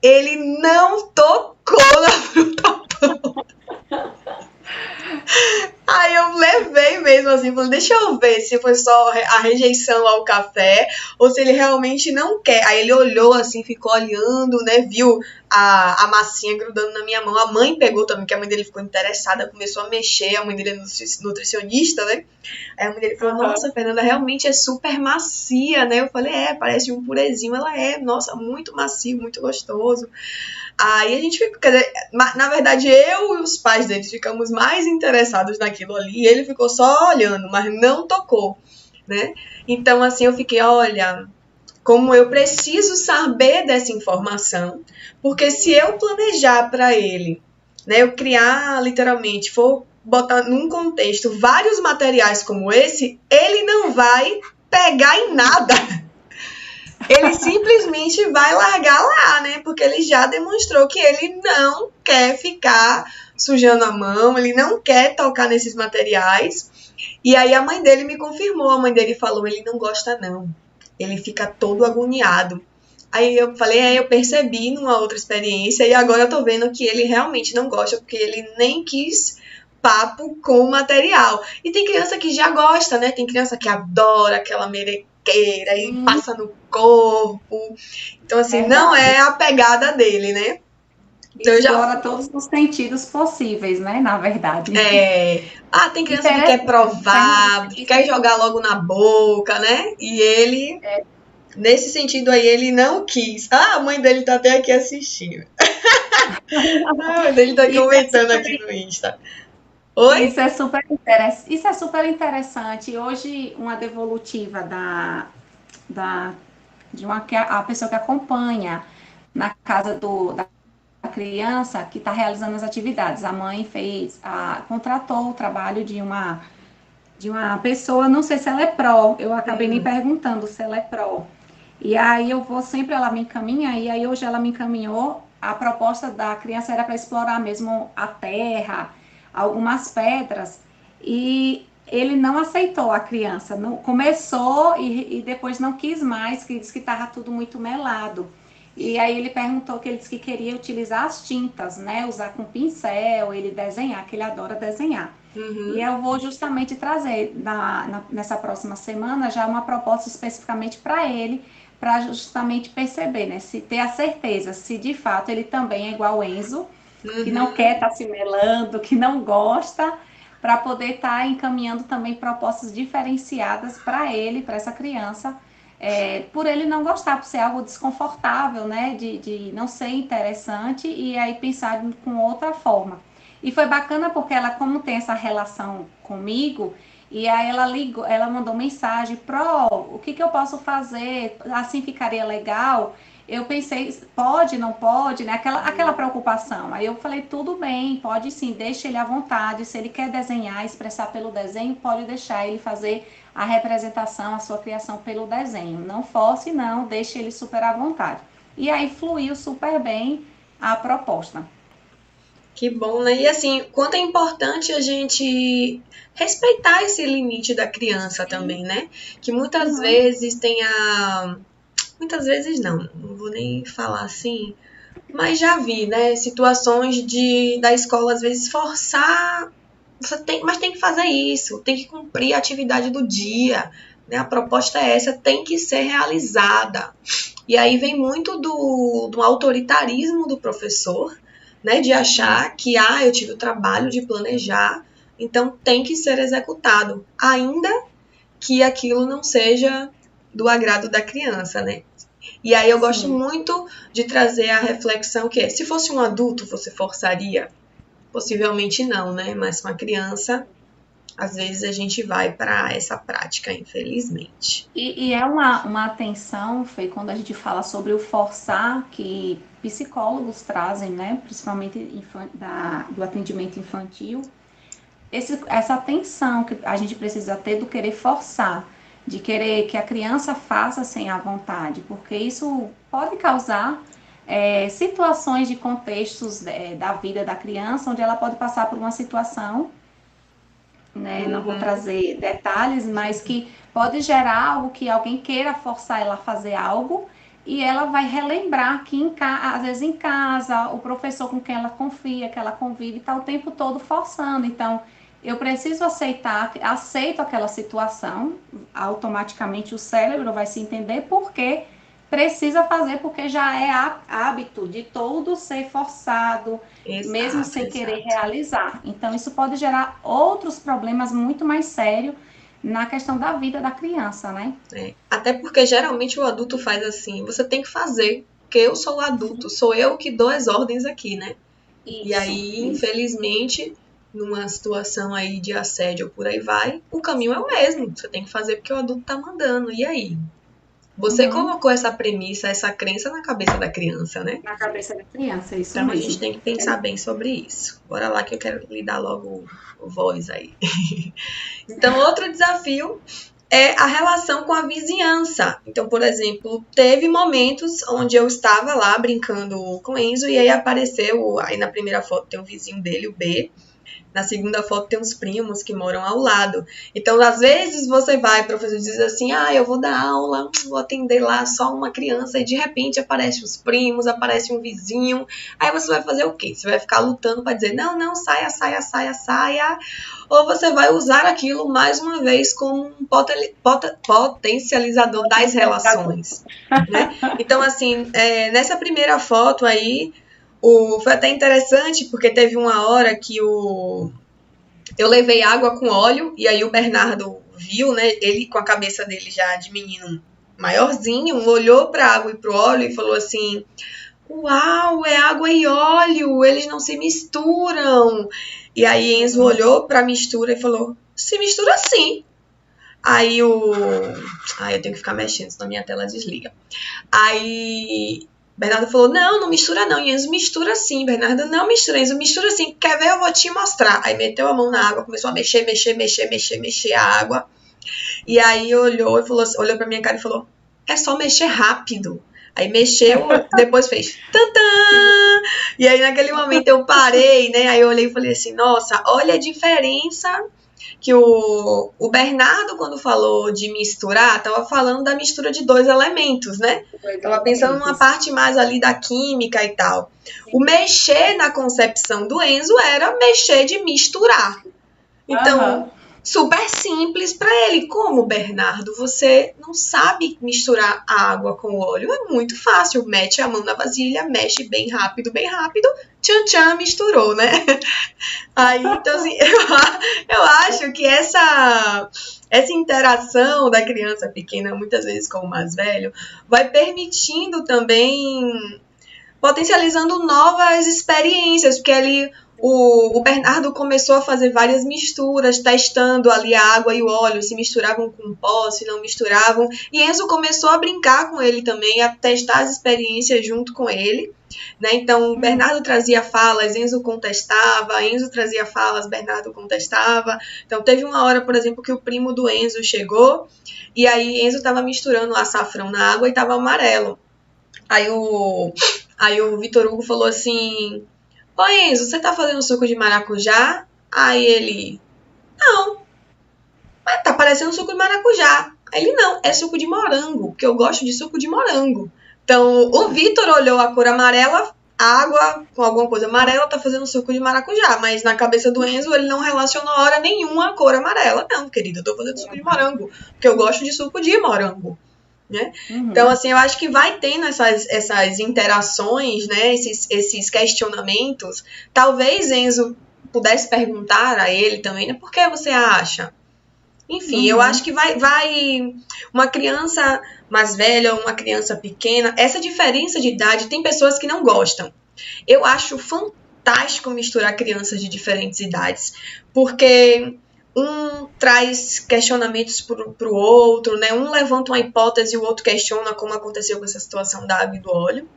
Ele não tocou na fruta pão. Aí eu levei mesmo assim, falei, deixa eu ver se foi só a rejeição ao café ou se ele realmente não quer. Aí ele olhou assim, ficou olhando, né, viu a massinha grudando na minha mão. A mãe pegou também, que a mãe dele ficou interessada, começou a mexer, a mãe dele é nutricionista, né? Aí a mãe dele falou, nossa, Fernanda, realmente é super macia, né? Eu falei, parece um purezinho. Ela nossa, muito macio, muito gostoso. Aí a gente ficou, quer dizer, na verdade eu e os pais deles ficamos mais interessados naquilo ali, e ele ficou só olhando, mas não tocou, né? Então assim eu fiquei, olha, como eu preciso saber dessa informação, porque se eu planejar para ele, né, eu criar literalmente, for botar num contexto vários materiais como esse, ele não vai pegar em nada. Ele simplesmente vai largar lá, né? Porque ele já demonstrou que ele não quer ficar sujando a mão, ele não quer tocar nesses materiais. E aí a mãe dele me confirmou, a mãe dele falou, ele não gosta não. Ele fica todo agoniado. Aí eu falei, eu percebi numa outra experiência, e agora eu tô vendo que ele realmente não gosta, porque ele nem quis papo com o material. E tem criança que já gosta, né? Tem criança que adora aquela merequeira e passa no corpo. Então, assim, não é a pegada dele, né? Então, explora todos os sentidos possíveis, né? Na verdade. Tem criança que quer provar, que quer jogar logo na boca, né? E ele, nesse sentido aí, ele não quis. A mãe dele tá até aqui assistindo. A mãe dele tá comentando aqui no Insta. Oi? Isso é super interessante. Hoje, uma devolutiva de a pessoa que acompanha na casa da criança que está realizando as atividades. A mãe contratou o trabalho de uma pessoa, não sei se ela é pró, eu acabei nem perguntando se ela é pró. E aí ela me encaminha, e aí hoje ela me encaminhou, a proposta da criança era para explorar mesmo a terra, algumas pedras, e ele não aceitou a criança, não, começou e depois não quis mais, que disse que estava tudo muito melado. E aí ele perguntou que ele disse que queria utilizar as tintas, né? Usar com pincel, ele desenhar, que ele adora desenhar. E eu vou justamente trazer nessa próxima semana já uma proposta especificamente para ele, para justamente perceber, né? Se ter a certeza se de fato ele também é igual ao Enzo, que não quer estar se melando, que não gosta, para poder estar encaminhando também propostas diferenciadas para ele, para essa criança, por ele não gostar, por ser algo desconfortável, né? De não ser interessante e aí pensar com outra forma. E foi bacana porque ela, como tem essa relação comigo, e aí ela ligou, ela mandou mensagem, o que eu posso fazer? Assim ficaria legal. Eu pensei, pode, não pode, né? Aquela preocupação. Aí eu falei, tudo bem, pode sim, deixa ele à vontade. Se ele quer desenhar, expressar pelo desenho, pode deixar ele fazer a representação, a sua criação pelo desenho. Não force, não, deixe ele super à vontade. E aí fluiu super bem a proposta. Que bom, né? E assim, quanto é importante a gente respeitar esse limite da criança também, né? Que muitas vezes muitas vezes não vou nem falar assim, mas já vi, né? Situações da escola às vezes forçar, mas tem que fazer isso, tem que cumprir a atividade do dia, né? A proposta é essa, tem que ser realizada. E aí vem muito do autoritarismo do professor, né, de achar que eu tive o trabalho de planejar, então tem que ser executado, ainda que aquilo não seja do agrado da criança, né? E aí eu gosto muito de trazer a reflexão que se fosse um adulto, você forçaria? Possivelmente não, né? Mas com a criança, às vezes a gente vai para essa prática, infelizmente. E é uma atenção, Fê, quando a gente fala sobre o forçar, que psicólogos trazem, né, principalmente do atendimento infantil, essa atenção que a gente precisa ter do querer forçar. de querer que a criança faça sem a vontade, porque isso pode causar situações de contextos da vida da criança, onde ela pode passar por uma situação, né, não vou trazer detalhes, mas que pode gerar algo que alguém queira forçar ela a fazer algo, e ela vai relembrar que às vezes em casa, o professor com quem ela confia, que ela convive, está o tempo todo forçando. Então, eu preciso aceito aquela situação, automaticamente o cérebro vai se entender porque precisa fazer, porque já é hábito de todo ser forçado, mesmo sem querer realizar. Então, isso pode gerar outros problemas muito mais sérios na questão da vida da criança, né? Até porque geralmente o adulto faz assim, você tem que fazer, porque eu sou o adulto, sou eu que dou as ordens aqui, né? E aí, infelizmente, numa situação aí de assédio ou por aí vai, o caminho é o mesmo, você tem que fazer porque o adulto tá mandando, e aí? Você colocou essa premissa, essa crença na cabeça da criança, né? Na cabeça da criança, isso então, mesmo. A gente tem que pensar bem sobre isso. Bora lá que eu quero lhe dar logo voz aí. Então, outro desafio é a relação com a vizinhança. Então, por exemplo, teve momentos onde eu estava lá brincando com o Enzo e aí apareceu, aí na primeira foto tem o vizinho dele, o B. Na segunda foto tem uns primos que moram ao lado. Então, às vezes você vai, o professor diz assim, eu vou dar aula, vou atender lá só uma criança, e de repente aparece os primos, aparece um vizinho. Aí você vai fazer o quê? Você vai ficar lutando para dizer, não, saia. Ou você vai usar aquilo mais uma vez como um potencializador das relações. Né? Então, assim, nessa primeira foto aí, foi até interessante, porque teve uma hora que eu levei água com óleo, e aí o Bernardo viu, né, ele com a cabeça dele já de menino maiorzinho, olhou para a água e para o óleo e falou assim, uau, é água e óleo, eles não se misturam. E aí Enzo olhou para a mistura e falou, se mistura sim. Aí eu tenho que ficar mexendo, senão minha tela desliga. Aí Bernardo falou, não mistura não. E Enzo, mistura sim. Bernardo, não mistura. Enzo, mistura sim. Quer ver? Eu vou te mostrar. Aí meteu a mão na água, começou a mexer a água. E aí olhou pra minha cara e falou, é só mexer rápido. Aí mexeu, depois fez tantã. E aí naquele momento eu parei, né? Aí eu olhei e falei assim, nossa, olha a diferença que o Bernardo, quando falou de misturar, estava falando da mistura de dois elementos, né? Estava pensando numa parte mais ali da química e tal. O mexer na concepção do Enzo era mexer de misturar. Então, super simples para ele. Como, Bernardo, você não sabe misturar água com óleo? É muito fácil. Mete a mão na vasilha, mexe bem rápido, tchan, misturou, né? Aí, então, assim, eu acho que essa interação da criança pequena, muitas vezes com o mais velho, vai permitindo também, potencializando novas experiências, porque ali o Bernardo começou a fazer várias misturas, testando ali a água e o óleo, se misturavam com pó, se não misturavam, e Enzo começou a brincar com ele também, a testar as experiências junto com ele. Né? Então, Bernardo trazia falas, Enzo contestava, Enzo trazia falas, Bernardo contestava. Então, teve uma hora, por exemplo, que o primo do Enzo chegou e aí Enzo estava misturando açafrão na água e estava amarelo. Aí o Vitor Hugo falou assim, ô Enzo, você tá fazendo suco de maracujá? Aí ele, não, mas tá parecendo suco de maracujá. Aí ele, não, é suco de morango, porque eu gosto de suco de morango. Então, o Vitor olhou a cor amarela, água com alguma coisa amarela, tá fazendo suco de maracujá. Mas na cabeça do Enzo, ele não relacionou hora nenhuma a cor amarela. Não, querido, eu tô fazendo suco de morango, porque eu gosto de suco de morango. Né? Então, assim, eu acho que vai tendo essas interações, né? Esses questionamentos. Talvez Enzo pudesse perguntar a ele também, né? Por que você acha? Enfim, eu acho que vai uma criança mais velha ou uma criança pequena, essa diferença de idade, tem pessoas que não gostam. Eu acho fantástico misturar crianças de diferentes idades, porque um traz questionamentos para o outro, né? Um levanta uma hipótese e o outro questiona, como aconteceu com essa situação da água e do óleo.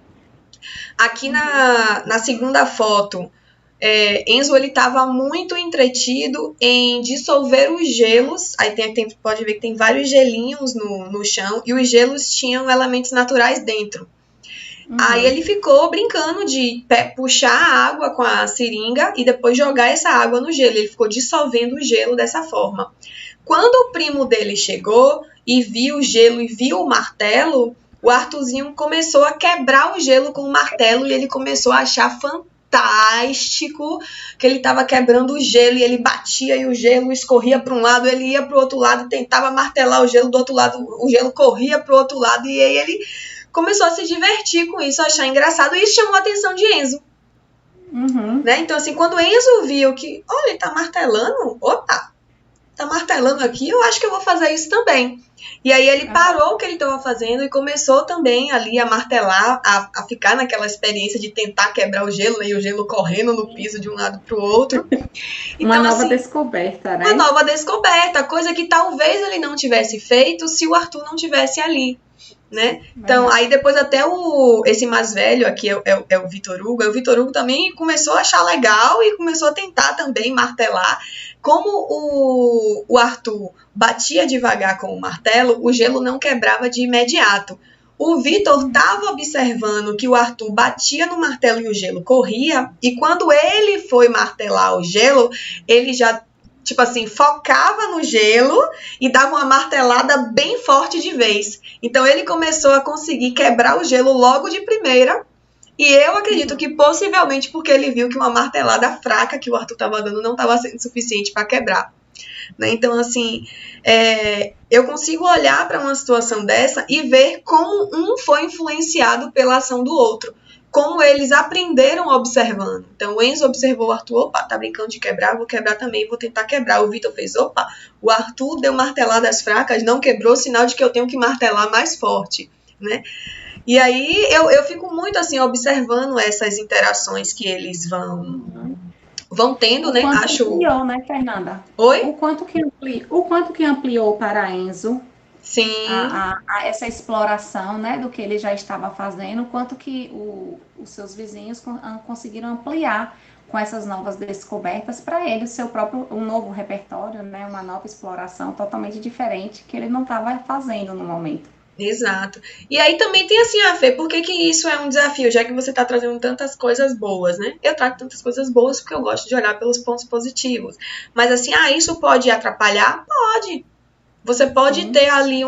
Aqui na segunda foto, Enzo ele estava muito entretido em dissolver os gelos. Aí pode ver que tem vários gelinhos no chão e os gelos tinham elementos naturais dentro. Aí ele ficou brincando de puxar a água com a seringa e depois jogar essa água no gelo. Ele ficou dissolvendo o gelo dessa forma. Quando o primo dele chegou e viu o gelo e viu o martelo, o Arthurzinho começou a quebrar o gelo com o martelo e ele começou a achar fantástico que ele estava quebrando o gelo e ele batia e o gelo escorria para um lado, ele ia para o outro lado e tentava martelar o gelo do outro lado, o gelo corria para o outro lado e aí ele começou a se divertir com isso, a achar engraçado e isso chamou a atenção de Enzo. Né? Então assim, quando Enzo viu que, olha, ele tá martelando, opa, tá martelando aqui, eu acho que eu vou fazer isso também. E aí ele parou o que ele estava fazendo e começou também ali a martelar, a ficar naquela experiência de tentar quebrar o gelo, né? E o gelo correndo no piso de um lado para o outro. Então, uma nova descoberta, né? Uma nova descoberta, coisa que talvez ele não tivesse feito se o Arthur não tivesse ali. Né? Então, aí depois até esse mais velho aqui é o Vitor Hugo. Aí o Vitor Hugo também começou a achar legal e começou a tentar também martelar. Como o Arthur batia devagar com o martelo, o gelo não quebrava de imediato. O Vitor estava observando que o Arthur batia no martelo e o gelo corria, e quando ele foi martelar o gelo, ele já, tipo assim, focava no gelo e dava uma martelada bem forte de vez. Então ele começou a conseguir quebrar o gelo logo de primeira. E eu acredito que possivelmente porque ele viu que uma martelada fraca que o Arthur estava dando não estava sendo suficiente para quebrar. Né? Então, assim, eu consigo olhar para uma situação dessa e ver como um foi influenciado pela ação do outro. Como eles aprenderam observando. Então, o Enzo observou o Arthur, opa, tá brincando de quebrar, vou quebrar também, vou tentar quebrar. O Vitor fez, opa, o Arthur deu marteladas fracas, não quebrou, sinal de que eu tenho que martelar mais forte, né? E aí, eu fico muito, assim, observando essas interações que eles vão tendo, né? Acho que ampliou, né, Fernanda? Oi? O quanto que ampliou para Enzo. Sim. Essa exploração, né, do que ele já estava fazendo, quanto que os seus vizinhos conseguiram ampliar com essas novas descobertas para ele, um novo repertório, né, uma nova exploração totalmente diferente que ele não estava fazendo no momento. Exato. E aí também tem assim, Fê, por que isso é um desafio, já que você está trazendo tantas coisas boas, né? Eu trago tantas coisas boas porque eu gosto de olhar pelos pontos positivos. Mas assim, isso pode atrapalhar? Pode. Você pode ter ali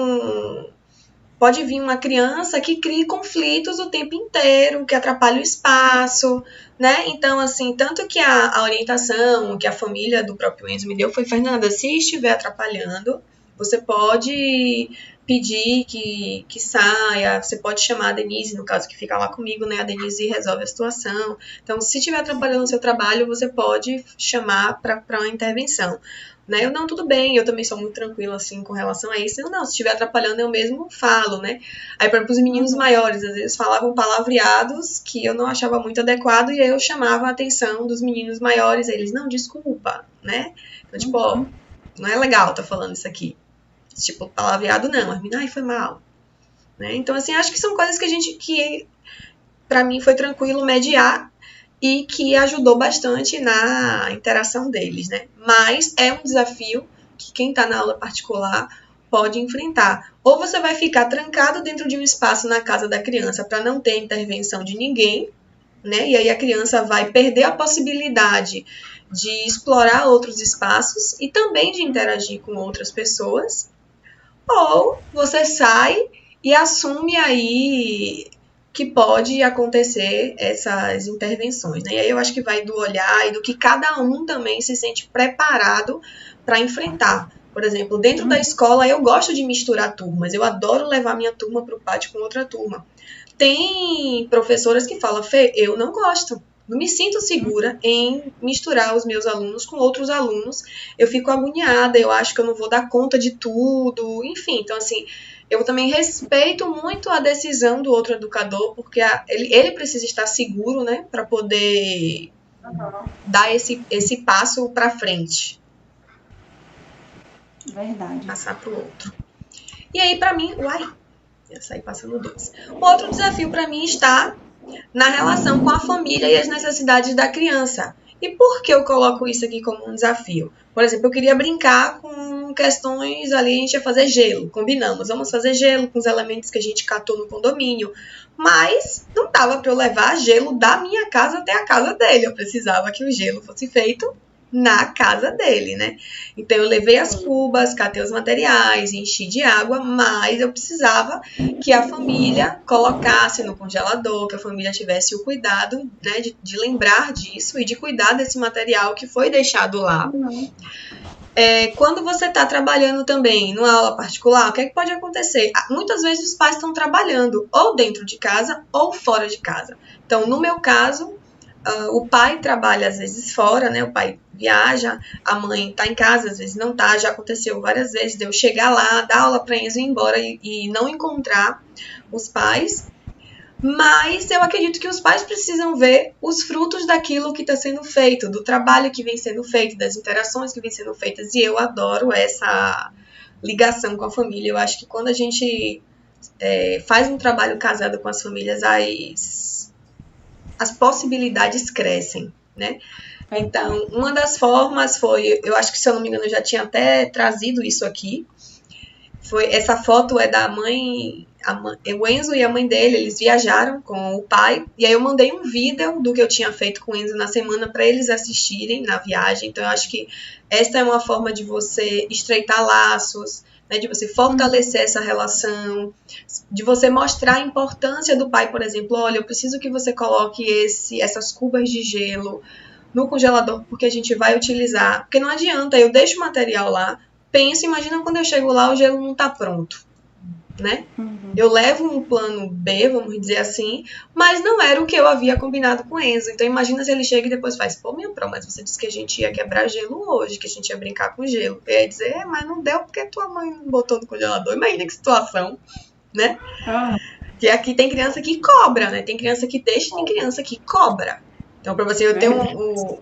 pode vir uma criança que crie conflitos o tempo inteiro, que atrapalha o espaço, né? Então, assim, tanto que a orientação que a família do próprio Enzo me deu foi, Fernanda, se estiver atrapalhando, você pode pedir que saia, você pode chamar a Denise, no caso que fica lá comigo, né? A Denise resolve a situação. Então, se estiver atrapalhando o seu trabalho, você pode chamar para uma intervenção. Né? Eu, não, tudo bem, eu também sou muito tranquila, assim, com relação a isso. Eu, não, se estiver atrapalhando, eu mesmo falo, né? Aí, por exemplo, os meninos maiores, às vezes, falavam palavreados que eu não achava muito adequado, e aí eu chamava a atenção dos meninos maiores, eles, não, desculpa, né? Então, tipo, ó, não é legal tá falando isso aqui. Tipo, palavreado não, as meninas, ai, foi mal. Né? Então, assim, acho que são coisas que pra mim, foi tranquilo mediar, e que ajudou bastante na interação deles, né? Mas é um desafio que quem está na aula particular pode enfrentar. Ou você vai ficar trancado dentro de um espaço na casa da criança para não ter intervenção de ninguém, né? E aí a criança vai perder a possibilidade de explorar outros espaços e também de interagir com outras pessoas. Ou você sai e assume aí que pode acontecer essas intervenções, né? E aí eu acho que vai do olhar e do que cada um também se sente preparado para enfrentar. Por exemplo, dentro da escola eu gosto de misturar turmas, eu adoro levar minha turma para o pátio com outra turma. Tem professoras que falam, Fê, eu não gosto, não me sinto segura em misturar os meus alunos com outros alunos, eu fico agoniada, eu acho que eu não vou dar conta de tudo, enfim, então assim, eu também respeito muito a decisão do outro educador, porque ele precisa estar seguro, né, para poder dar esse passo para frente. Verdade. Passar para o outro. E aí, para mim, ia sair passando dois. O outro desafio para mim está na relação com a família e as necessidades da criança. E por que eu coloco isso aqui como um desafio? Por exemplo, eu queria brincar com questões ali, a gente ia fazer gelo, combinamos, vamos fazer gelo com os elementos que a gente catou no condomínio, mas não dava para eu levar gelo da minha casa até a casa dele, eu precisava que o gelo fosse feito na casa dele, né? Então eu levei as cubas, catei os materiais, enchi de água, mas eu precisava que a família colocasse no congelador, que a família tivesse o cuidado, né, de lembrar disso e de cuidar desse material que foi deixado lá. Quando você está trabalhando também numa aula particular, o que é que pode acontecer? Muitas vezes os pais estão trabalhando ou dentro de casa ou fora de casa. Então, no meu caso, o pai trabalha às vezes fora, né? O pai viaja, a mãe tá em casa, às vezes não tá. Já aconteceu várias vezes de eu chegar lá, dar aula para Enzo e ir embora e não encontrar os pais. Mas eu acredito que os pais precisam ver os frutos daquilo que está sendo feito, do trabalho que vem sendo feito, das interações que vem sendo feitas. E eu adoro essa ligação com a família. Eu acho que quando a gente faz um trabalho casado com as famílias, as possibilidades crescem, né? Então, uma das formas foi, eu acho que, se eu não me engano, eu já tinha até trazido isso aqui, essa foto é da mãe, o Enzo e a mãe dele, eles viajaram com o pai, e aí eu mandei um vídeo do que eu tinha feito com o Enzo na semana para eles assistirem na viagem. Então eu acho que esta é uma forma de você estreitar laços, né, de você fortalecer essa relação, de você mostrar a importância do pai, por exemplo. Olha, eu preciso que você coloque essas cubas de gelo no congelador, porque a gente vai utilizar, porque não adianta, eu deixo o material lá, imagina quando eu chego lá, o gelo não tá pronto, né? Eu levo um plano B, vamos dizer assim, mas não era o que eu havia combinado com o Enzo. Então imagina se ele chega e depois faz, pô, minha pró, mas você disse que a gente ia quebrar gelo hoje, que a gente ia brincar com gelo. Eu ia dizer, mas não deu porque tua mãe não botou no congelador. Imagina que situação, né? Que aqui tem criança que cobra, né? Tem criança que deixa e tem criança que cobra. Então, pra você, eu tenho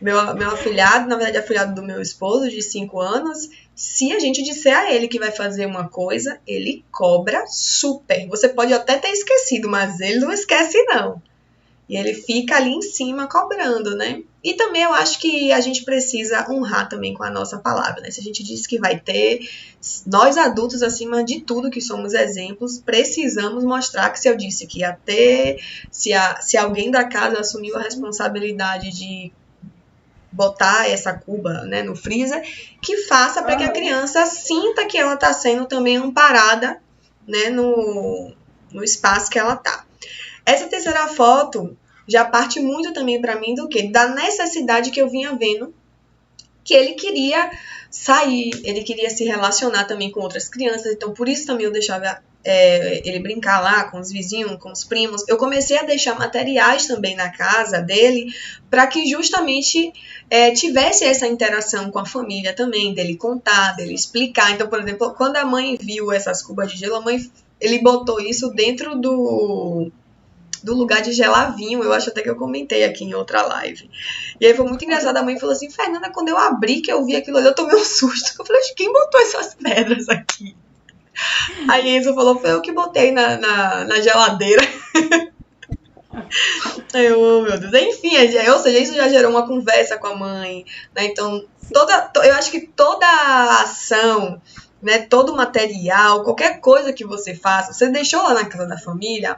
meu afilhado, na verdade, afilhado do meu esposo, de 5 anos, se a gente disser a ele que vai fazer uma coisa, ele cobra super. Você pode até ter esquecido, mas ele não esquece, não. E ele fica ali em cima cobrando, né? E também eu acho que a gente precisa honrar também com a nossa palavra, né? Se a gente diz que vai ter, nós adultos, acima de tudo que somos exemplos, precisamos mostrar que se eu disse que ia ter, se alguém da casa assumiu a responsabilidade de botar essa cuba, né, no freezer, que faça para que a criança sinta que ela está sendo também amparada, né, no espaço que ela está. Essa terceira foto já parte muito também para mim do quê? Da necessidade que eu vinha vendo, que ele queria sair, ele queria se relacionar também com outras crianças, então por isso também eu deixava ele brincar lá com os vizinhos, com os primos. Eu comecei a deixar materiais também na casa dele para que justamente tivesse essa interação com a família também, dele contar, dele explicar. Então, por exemplo, quando a mãe viu essas cubas de gelo, ele botou isso dentro do lugar de gelar vinho. Eu acho até que eu comentei aqui em outra live. E aí foi muito engraçado, a mãe falou assim, Fernanda, quando eu abri, que eu vi aquilo ali, eu tomei um susto. Eu falei, quem botou essas pedras aqui? Aí Enzo falou, foi eu que botei na geladeira. Oh, meu Deus. Enfim, ou seja, isso já gerou uma conversa com a mãe, né? Então, eu acho que toda a ação, né, todo o material, qualquer coisa que você faça, você deixou lá na casa da família,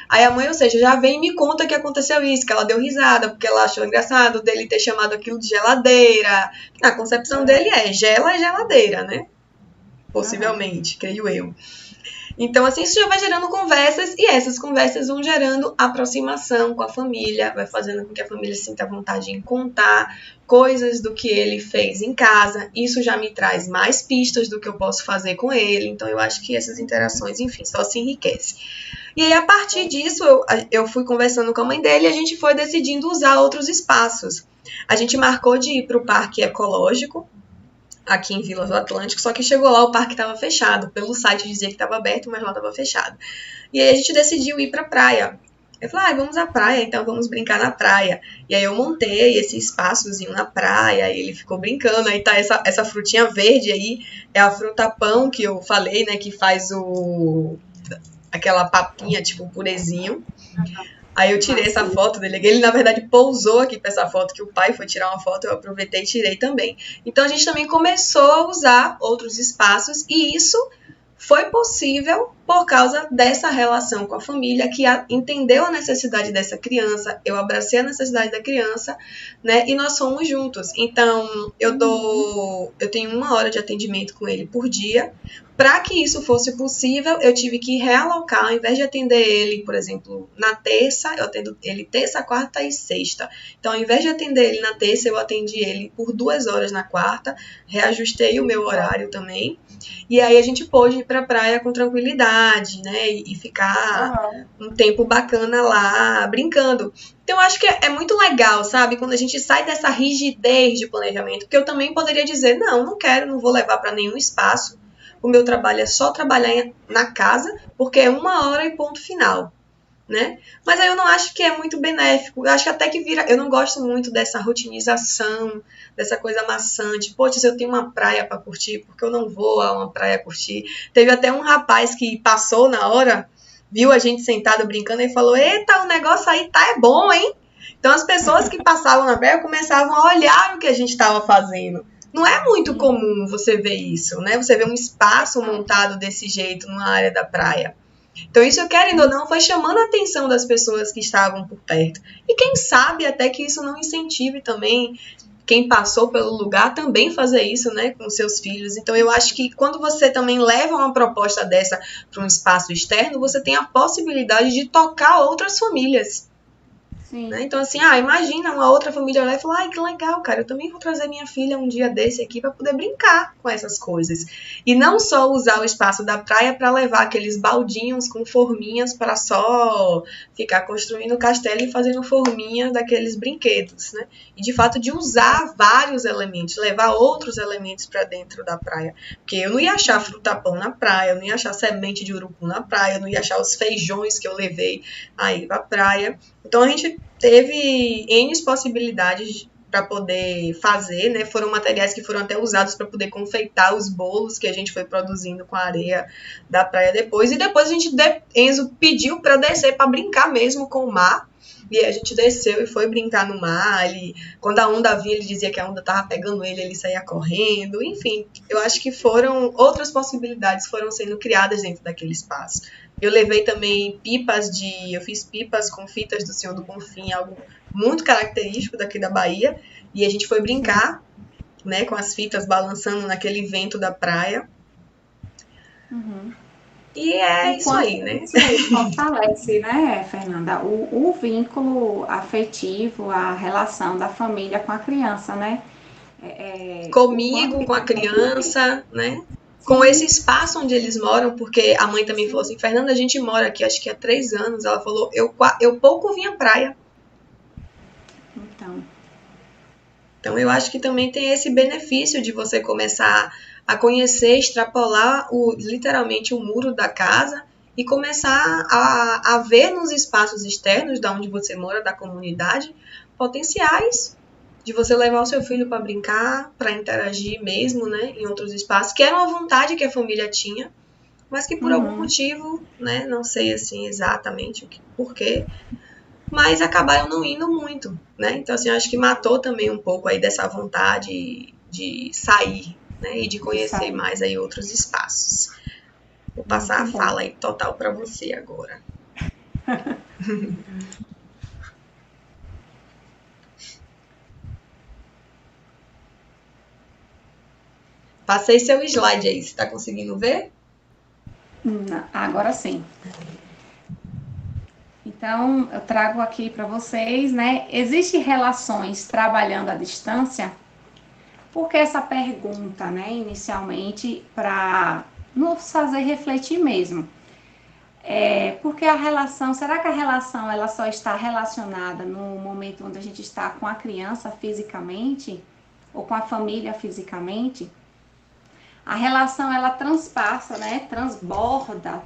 aí a mãe, ou seja, já vem e me conta que aconteceu isso, que ela deu risada, porque ela achou engraçado dele ter chamado aquilo de geladeira. A concepção dele é geladeira, né? Possivelmente, creio eu. Então, assim, isso já vai gerando conversas, e essas conversas vão gerando aproximação com a família, vai fazendo com que a família sinta vontade em contar coisas do que ele fez em casa. Isso já me traz mais pistas do que eu posso fazer com ele. Então, eu acho que essas interações, enfim, só se enriquecem. E aí, a partir disso, eu fui conversando com a mãe dele e a gente foi decidindo usar outros espaços. A gente marcou de ir para o parque ecológico, aqui em Vila do Atlântico, só que chegou lá, o parque estava fechado. Pelo site dizia que estava aberto, mas lá estava fechado. E aí a gente decidiu ir para a praia. Eu falei, vamos à praia, então vamos brincar na praia. E aí eu montei esse espaçozinho na praia, e ele ficou brincando. Aí tá essa frutinha verde aí, é a fruta pão que eu falei, né, que faz aquela papinha, tipo purezinho. Aí eu tirei essa foto dele. Ele, na verdade, pousou aqui para essa foto, que o pai foi tirar uma foto, eu aproveitei e tirei também. Então, a gente também começou a usar outros espaços, e isso foi possível por causa dessa relação com a família, que entendeu a necessidade dessa criança, eu abracei a necessidade da criança, né? E nós fomos juntos. Então, eu tenho 1 hora de atendimento com ele por dia. Para que isso fosse possível, eu tive que realocar, ao invés de atender ele, por exemplo, na terça, eu atendo ele terça, quarta e sexta. Então, ao invés de atender ele na terça, eu atendi ele por 2 horas na quarta, reajustei o meu horário também. E aí a gente pôde ir para a praia com tranquilidade, né? E ficar um tempo bacana lá, brincando. Então, eu acho que é muito legal, sabe? Quando a gente sai dessa rigidez de planejamento, porque eu também poderia dizer, não quero, não vou levar para nenhum espaço. O meu trabalho é só trabalhar na casa, porque é 1 hora e ponto final, né? Mas aí eu não acho que é muito benéfico. Eu acho que até que vira... Eu não gosto muito dessa rotinização, dessa coisa maçante. Poxa, se eu tenho uma praia para curtir, porque eu não vou a uma praia curtir? Teve até um rapaz que passou na hora, viu a gente sentado brincando e falou, eita, o negócio aí tá bom, hein? Então as pessoas que passavam na praia começavam a olhar o que a gente estava fazendo. Não é muito comum você ver isso, né? Você vê um espaço montado desse jeito numa área da praia. Então isso, querendo ou não, foi chamando a atenção das pessoas que estavam por perto. E quem sabe até que isso não incentive também quem passou pelo lugar também fazer isso, né, com seus filhos. Então eu acho que quando você também leva uma proposta dessa para um espaço externo, você tem a possibilidade de tocar outras famílias. Né? Então, assim, imagina uma outra família olhar e falar, que legal, cara, eu também vou trazer minha filha um dia desse aqui para poder brincar com essas coisas. E não só usar o espaço da praia para levar aqueles baldinhos com forminhas para só ficar construindo castelo e fazendo forminha daqueles brinquedos, né? E, de fato, de usar vários elementos, levar outros elementos para dentro da praia. Porque eu não ia achar fruta-pão na praia, eu não ia achar semente de urucum na praia, eu não ia achar os feijões que eu levei aí pra praia. Então, a gente teve N possibilidades para poder fazer, né? Foram materiais que foram até usados para poder confeitar os bolos que a gente foi produzindo com a areia da praia depois. E depois Enzo pediu para descer para brincar mesmo com o mar. E a gente desceu e foi brincar no mar. Quando a onda vinha, ele dizia que a onda estava pegando ele saía correndo. Enfim, eu acho que outras possibilidades foram sendo criadas dentro daquele espaço. Eu levei também eu fiz pipas com fitas do Senhor do Bonfim, algo muito característico daqui da Bahia. E a gente foi brincar, né, com as fitas balançando naquele vento da praia. E isso aí, né? Isso fortalece, né, Fernanda, o vínculo afetivo, a relação da família com a criança, né? Comigo, com a criança, né? Com esse espaço onde eles moram, porque a mãe também falou assim, Fernanda, a gente mora aqui, acho que há 3 anos. Ela falou, eu pouco vim à praia. Então, eu acho que também tem esse benefício de você começar a conhecer, extrapolar literalmente o muro da casa e começar a ver nos espaços externos da onde você mora, da comunidade, potenciais de você levar o seu filho para brincar, para interagir mesmo, né, em outros espaços, que era uma vontade que a família tinha, mas que por algum motivo, né, não sei assim exatamente por quê, mas acabaram não indo muito, né? Então, assim, eu acho que matou também um pouco aí dessa vontade de sair, né, e de conhecer mais aí outros espaços. Vou passar a fala aí total para você agora. Passei seu slide aí, você está conseguindo ver? Agora sim. Então, eu trago aqui para vocês, né? Existem relações trabalhando à distância? Por que essa pergunta, né? Inicialmente, para nos fazer refletir mesmo. Porque a relação, será que a relação ela só está relacionada no momento onde a gente está com a criança fisicamente? Ou com a família fisicamente? A relação, ela transpassa, né? Transborda,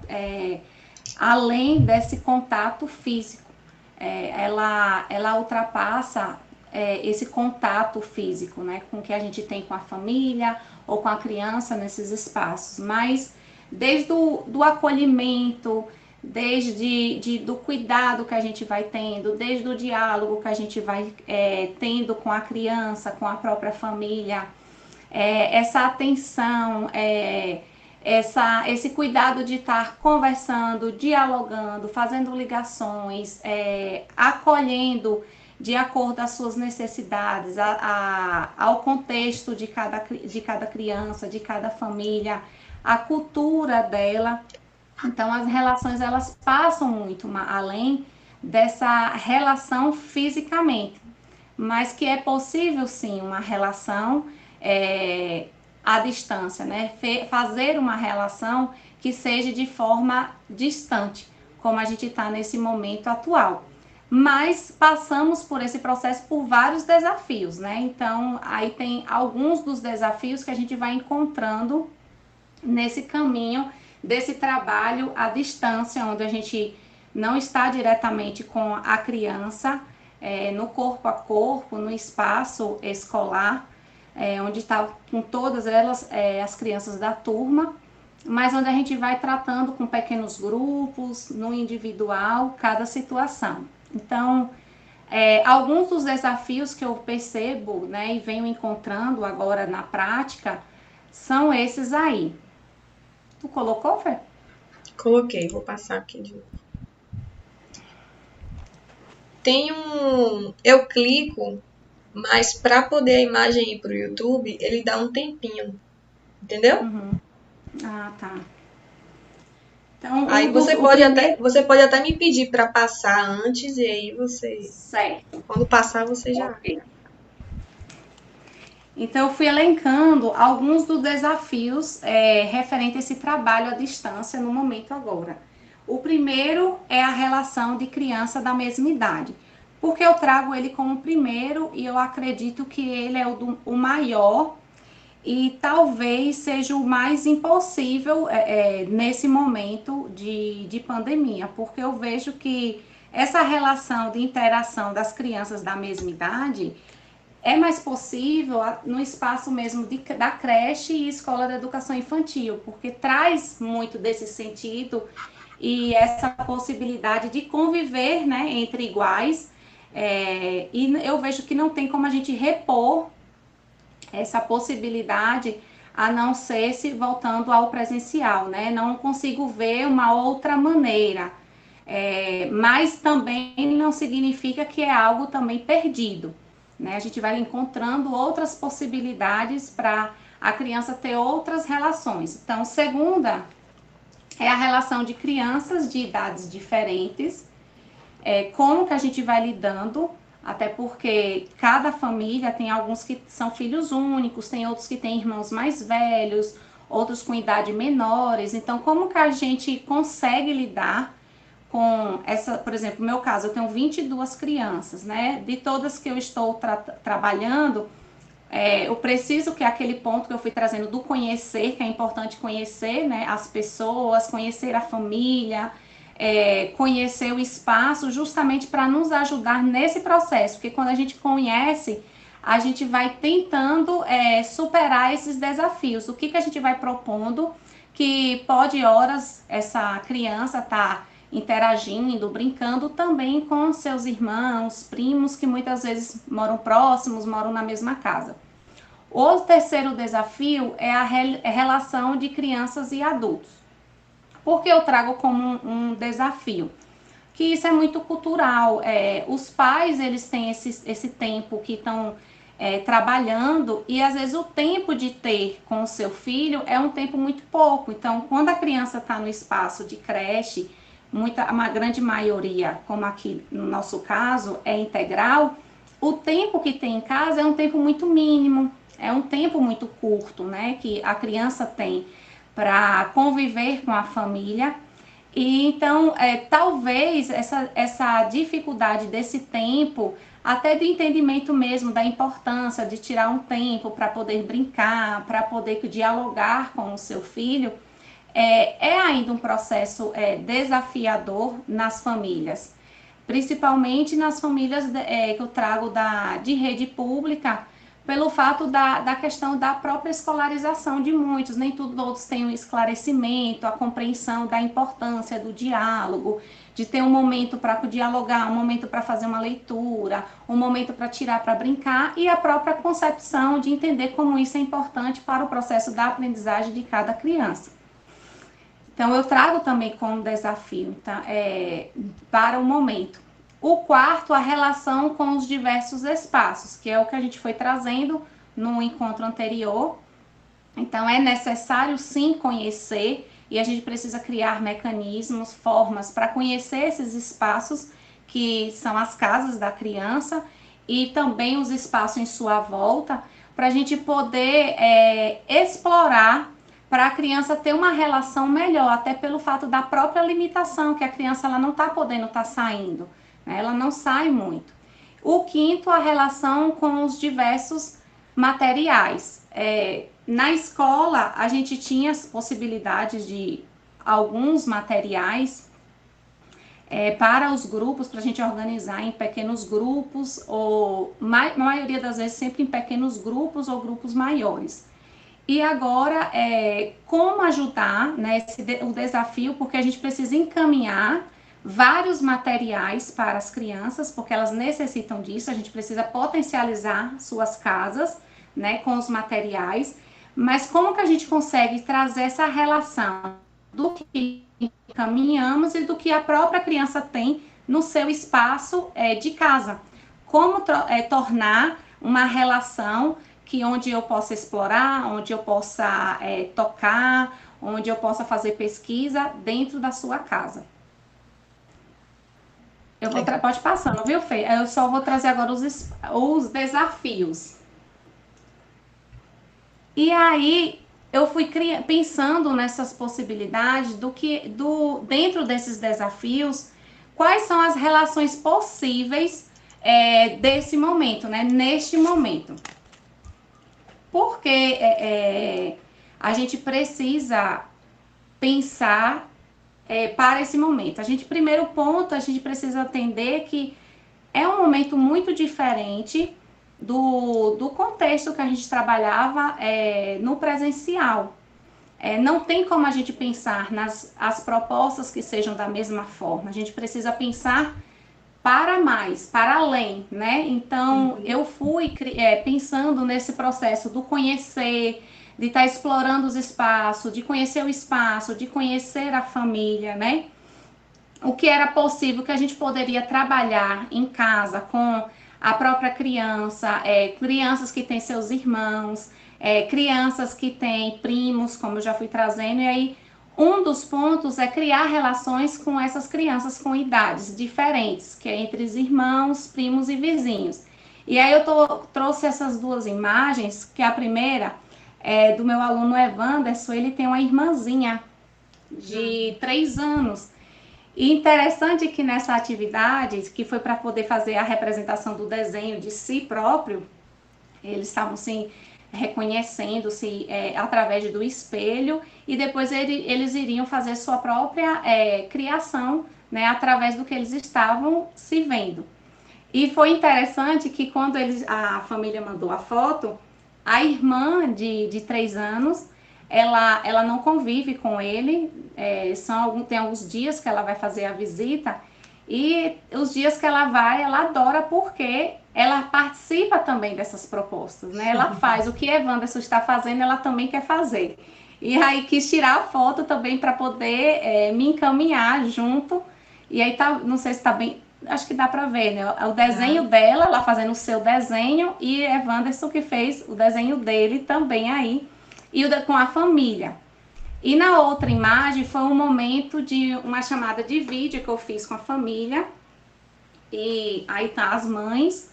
além desse contato físico. Ela ultrapassa esse contato físico, né, com que a gente tem com a família ou com a criança nesses espaços, mas desde do acolhimento, desde do cuidado que a gente vai tendo, desde o diálogo que a gente vai tendo com a criança, com a própria família, essa atenção, esse cuidado de estar conversando, dialogando, fazendo ligações, acolhendo de acordo às suas necessidades, ao contexto de cada criança, de cada família, a cultura dela. Então, as relações, elas passam muito além dessa relação fisicamente, mas que é possível, sim, uma relação à distância, né? Fazer uma relação que seja de forma distante, como a gente está nesse momento atual. Mas passamos por esse processo por vários desafios, né? Então, aí tem alguns dos desafios que a gente vai encontrando nesse caminho desse trabalho à distância, onde a gente não está diretamente com a criança, no corpo a corpo, no espaço escolar, onde está com todas elas, as crianças da turma, mas onde a gente vai tratando com pequenos grupos, no individual, cada situação. Então, alguns dos desafios que eu percebo, né, e venho encontrando agora na prática, são esses aí. Tu colocou, Fê? Coloquei, vou passar aqui de novo. Eu clico, mas para poder a imagem ir para o YouTube, ele dá um tempinho, entendeu? Uhum. Ah, tá. Então, aí você pode até me pedir para passar antes e aí você... Certo. Quando passar, você já... Okay. Então, eu fui elencando alguns dos desafios referente a esse trabalho à distância no momento agora. O primeiro é a relação de criança da mesma idade, porque eu trago ele como primeiro e eu acredito que ele é o maior e talvez seja o mais impossível nesse momento de pandemia, porque eu vejo que essa relação de interação das crianças da mesma idade é mais possível no espaço mesmo da creche e escola de educação infantil, porque traz muito desse sentido e essa possibilidade de conviver, né, entre iguais, e eu vejo que não tem como a gente repor essa possibilidade a não ser se voltando ao presencial, né? Não consigo ver uma outra maneira, mas também não significa que é algo também perdido, né? A gente vai encontrando outras possibilidades para a criança ter outras relações. Então, segunda é a relação de crianças de idades diferentes, como que a gente vai lidando, até porque cada família tem alguns que são filhos únicos, tem outros que têm irmãos mais velhos, outros com idade menores. Então, como que a gente consegue lidar com essa, por exemplo, no meu caso, eu tenho 22 crianças, né? De todas que eu estou trabalhando, eu preciso que aquele ponto que eu fui trazendo do conhecer, que é importante conhecer, né, as pessoas, conhecer a família, conhecer o espaço, justamente para nos ajudar nesse processo, porque quando a gente conhece, a gente vai tentando superar esses desafios. O que a gente vai propondo, que pode horas essa criança tá interagindo, brincando também com seus irmãos, primos, que muitas vezes moram próximos, moram na mesma casa. O terceiro desafio é a relação de crianças e adultos. Por que eu trago como um desafio? Que isso é muito cultural. Os pais, eles têm esse tempo que estão trabalhando e às vezes o tempo de ter com o seu filho é um tempo muito pouco. Então, quando a criança está no espaço de creche, uma grande maioria, como aqui no nosso caso, é integral, o tempo que tem em casa é um tempo muito mínimo, é um tempo muito curto, né, que a criança tem para conviver com a família. E então, talvez essa dificuldade desse tempo, até de entendimento mesmo da importância de tirar um tempo para poder brincar, para poder dialogar com o seu filho, é ainda um processo desafiador nas famílias, principalmente nas famílias que eu trago de rede pública, pelo fato da questão da própria escolarização de muitos, nem todos têm um esclarecimento, a compreensão da importância do diálogo, de ter um momento para dialogar, um momento para fazer uma leitura, um momento para tirar para brincar, e a própria concepção de entender como isso é importante para o processo da aprendizagem de cada criança. Então, eu trago também como desafio, tá? Para o momento. O quarto, a relação com os diversos espaços, que é o que a gente foi trazendo no encontro anterior. Então, é necessário, sim, conhecer, e a gente precisa criar mecanismos, formas para conhecer esses espaços, que são as casas da criança, e também os espaços em sua volta, para a gente poder explorar, para a criança ter uma relação melhor, até pelo fato da própria limitação, que a criança ela não está podendo estar saindo. Ela não sai muito. O quinto, a relação com os diversos materiais. Na escola, a gente tinha as possibilidades de alguns materiais para os grupos, para a gente organizar em pequenos grupos, ou na maioria das vezes sempre em pequenos grupos ou grupos maiores. E agora, como ajudar, né, o desafio, porque a gente precisa encaminhar vários materiais para as crianças, porque elas necessitam disso, a gente precisa potencializar suas casas, né, com os materiais, mas como que a gente consegue trazer essa relação do que encaminhamos e do que a própria criança tem no seu espaço de casa? Como tornar uma relação onde eu possa explorar, onde eu possa tocar, onde eu possa fazer pesquisa dentro da sua casa. Pode passando, viu, Fê? Eu só vou trazer agora os desafios. E aí, eu fui pensando nessas possibilidades dentro desses desafios, quais são as relações possíveis desse momento, né? Neste momento. Porque a gente precisa pensar para esse momento. Primeiro ponto, a gente precisa entender que é um momento muito diferente do contexto que a gente trabalhava no presencial. Não tem como a gente pensar as propostas que sejam da mesma forma. A gente precisa pensar para mais, para além, né? Então, eu fui pensando nesse processo do conhecer, de estar explorando os espaços, de conhecer o espaço, de conhecer a família, né? O que era possível, que a gente poderia trabalhar em casa com a própria criança, crianças que têm seus irmãos, crianças que têm primos, como eu já fui trazendo, e aí um dos pontos é criar relações com essas crianças com idades diferentes, que é entre os irmãos, primos e vizinhos. E aí eu trouxe essas duas imagens, que a primeira do meu aluno Evanderson, ele tem uma irmãzinha de 3 anos. E interessante que nessa atividade, que foi para poder fazer a representação do desenho de si próprio, eles estavam se reconhecendo-se através do espelho, e depois eles iriam fazer sua própria criação, né, através do que eles estavam se vendo. E foi interessante que quando a família mandou a foto, a irmã de 3 anos, ela não convive com ele, tem alguns dias que ela vai fazer a visita, e os dias que ela vai, ela adora porque ela participa também dessas propostas, né? Ela faz o que Evanderson está fazendo, ela também quer fazer. E aí quis tirar a foto também para poder me encaminhar junto, e aí tá, não sei se está bem, acho que dá para ver, né? O desenho dela, ela fazendo o seu desenho, e Evanderson que fez o desenho dele também aí, e com a família. E na outra imagem foi um momento de uma chamada de vídeo que eu fiz com a família, e aí tá as mães,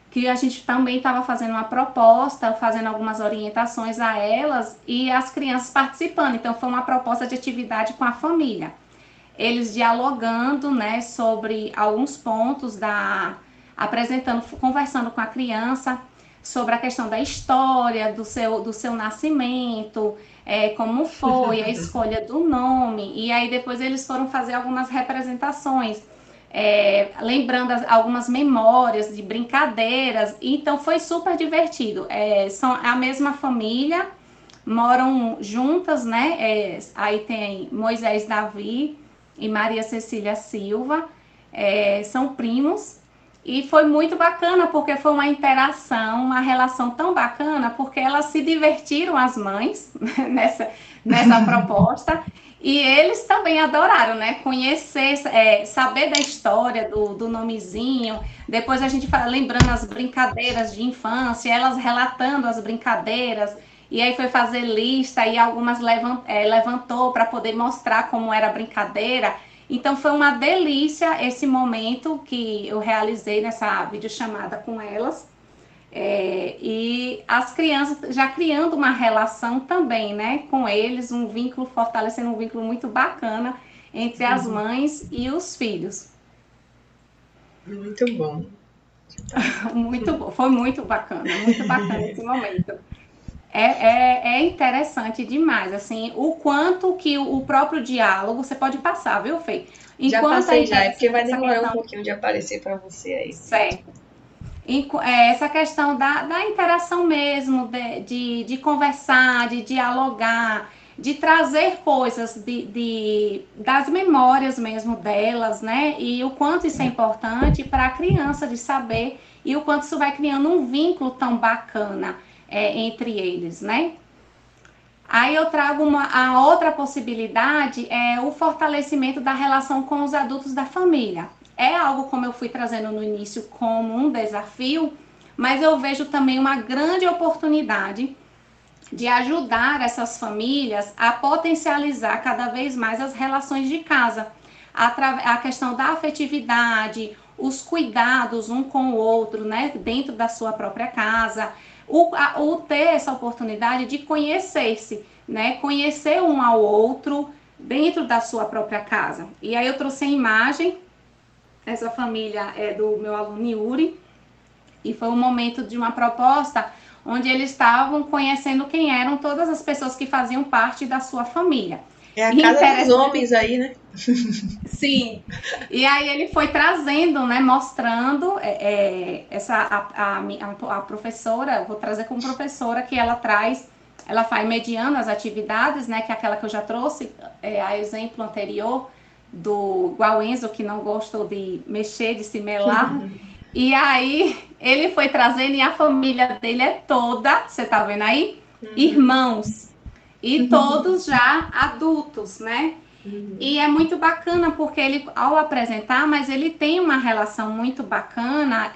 que a gente também estava fazendo uma proposta, fazendo algumas orientações a elas, e as crianças participando. Então foi uma proposta de atividade com a família. Eles dialogando, né, sobre alguns pontos conversando com a criança sobre a questão da história, do seu nascimento, como foi a escolha do nome, e aí depois eles foram fazer algumas representações, lembrando algumas memórias de brincadeiras, então foi super divertido. São a mesma família, moram juntas, né? Aí tem Moisés Davi e Maria Cecília Silva, são primos, e foi muito bacana, porque foi uma interação, uma relação tão bacana, porque elas se divertiram, as mães, nessa proposta, e eles também adoraram, né? Conhecer, saber da história do nomezinho. Depois a gente lembrando as brincadeiras de infância, elas relatando as brincadeiras. E aí foi fazer lista e algumas levantou para poder mostrar como era a brincadeira. Então foi uma delícia esse momento que eu realizei nessa videochamada com elas. E as crianças já criando uma relação também, né, com eles, um vínculo, fortalecendo um vínculo muito bacana entre as mães e os filhos. Muito bom. Muito bom, foi muito bacana esse momento. É interessante demais, assim, o quanto que o próprio diálogo, você pode passar, viu, Fê? Já passei já, porque vai demorar um pouquinho de aparecer para você aí. Certo. Essa questão da interação mesmo, de conversar, de dialogar, de trazer coisas das memórias mesmo delas, né? E o quanto isso é importante para a criança de saber e o quanto isso vai criando um vínculo tão bacana entre eles, né? Aí eu trago a outra possibilidade, o fortalecimento da relação com os adultos da família. É algo, como eu fui trazendo no início, como um desafio, mas eu vejo também uma grande oportunidade de ajudar essas famílias a potencializar cada vez mais as relações de casa. A questão da afetividade, os cuidados um com o outro, né, dentro da sua própria casa, o ter essa oportunidade de conhecer-se, né, conhecer um ao outro dentro da sua própria casa. E aí eu trouxe a imagem, essa família é do meu aluno Yuri, e foi um momento de uma proposta onde eles estavam conhecendo quem eram todas as pessoas que faziam parte da sua família. É a casa dos homens aí, né? Sim. E aí ele foi trazendo, né, mostrando a professora, vou trazer como professora, que ela faz mediando as atividades, né, que é aquela que eu já trouxe, a exemplo anterior do igual Enzo, que não gostou de mexer, de se melar. E aí ele foi trazendo, e a família dele é toda, você tá vendo aí? Irmãos. E todos já adultos, né? E é muito bacana porque ele, ao apresentar, mas ele tem uma relação muito bacana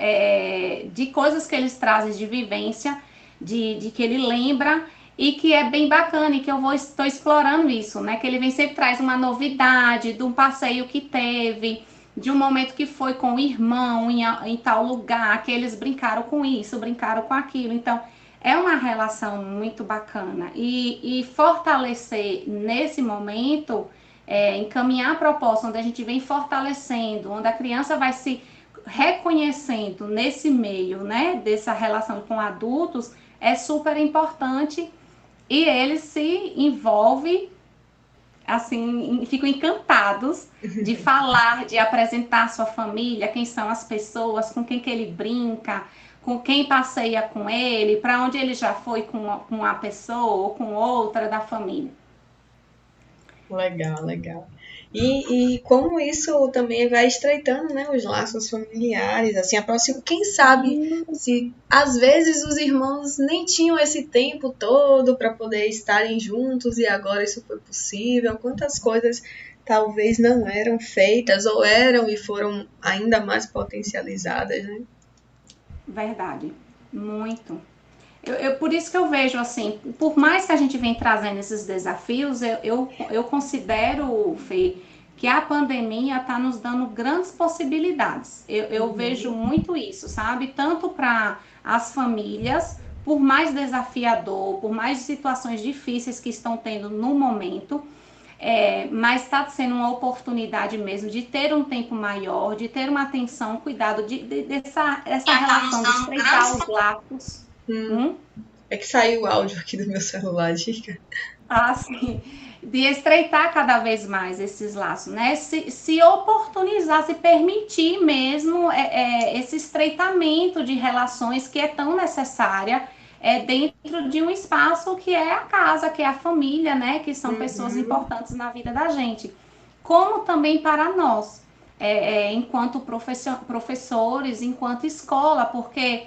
de coisas que eles trazem de vivência, de que ele lembra e que é bem bacana e que estou explorando isso, né? Que ele vem sempre traz uma novidade de um passeio que teve, de um momento que foi com o irmão em tal lugar, que eles brincaram com isso, brincaram com aquilo. Então, é uma relação muito bacana. E fortalecer nesse momento, encaminhar a proposta onde a gente vem fortalecendo, onde a criança vai se reconhecendo nesse meio, né, dessa relação com adultos, é super importante e eles se envolvem, assim, ficam encantados de falar, de apresentar a sua família, quem são as pessoas, com quem que ele brinca, com quem passeia com ele, para onde ele já foi com uma pessoa ou com outra da família. Legal, legal. E como isso também vai estreitando, né, os laços familiares, assim, aproxima, quem sabe se às vezes os irmãos nem tinham esse tempo todo para poder estarem juntos e agora isso foi possível, quantas coisas talvez não eram feitas ou eram e foram ainda mais potencializadas, né? Verdade, muito. Por isso que eu vejo assim, por mais que a gente vem trazendo esses desafios, eu considero, Fê, que a pandemia está nos dando grandes possibilidades. Eu vejo muito isso, sabe? Tanto para as famílias, por mais desafiador, por mais situações difíceis que estão tendo no momento, mas está sendo uma oportunidade mesmo de ter um tempo maior, de ter uma atenção, cuidado dessa relação, de estreitar os laços. É que saiu o áudio aqui do meu celular, diga. assim, de estreitar cada vez mais esses laços, né? Se oportunizar, se permitir mesmo esse estreitamento de relações que é tão necessária dentro de um espaço que é a casa, que é a família, né? Que são pessoas importantes na vida da gente. Como também para nós, enquanto professores, enquanto escola, porque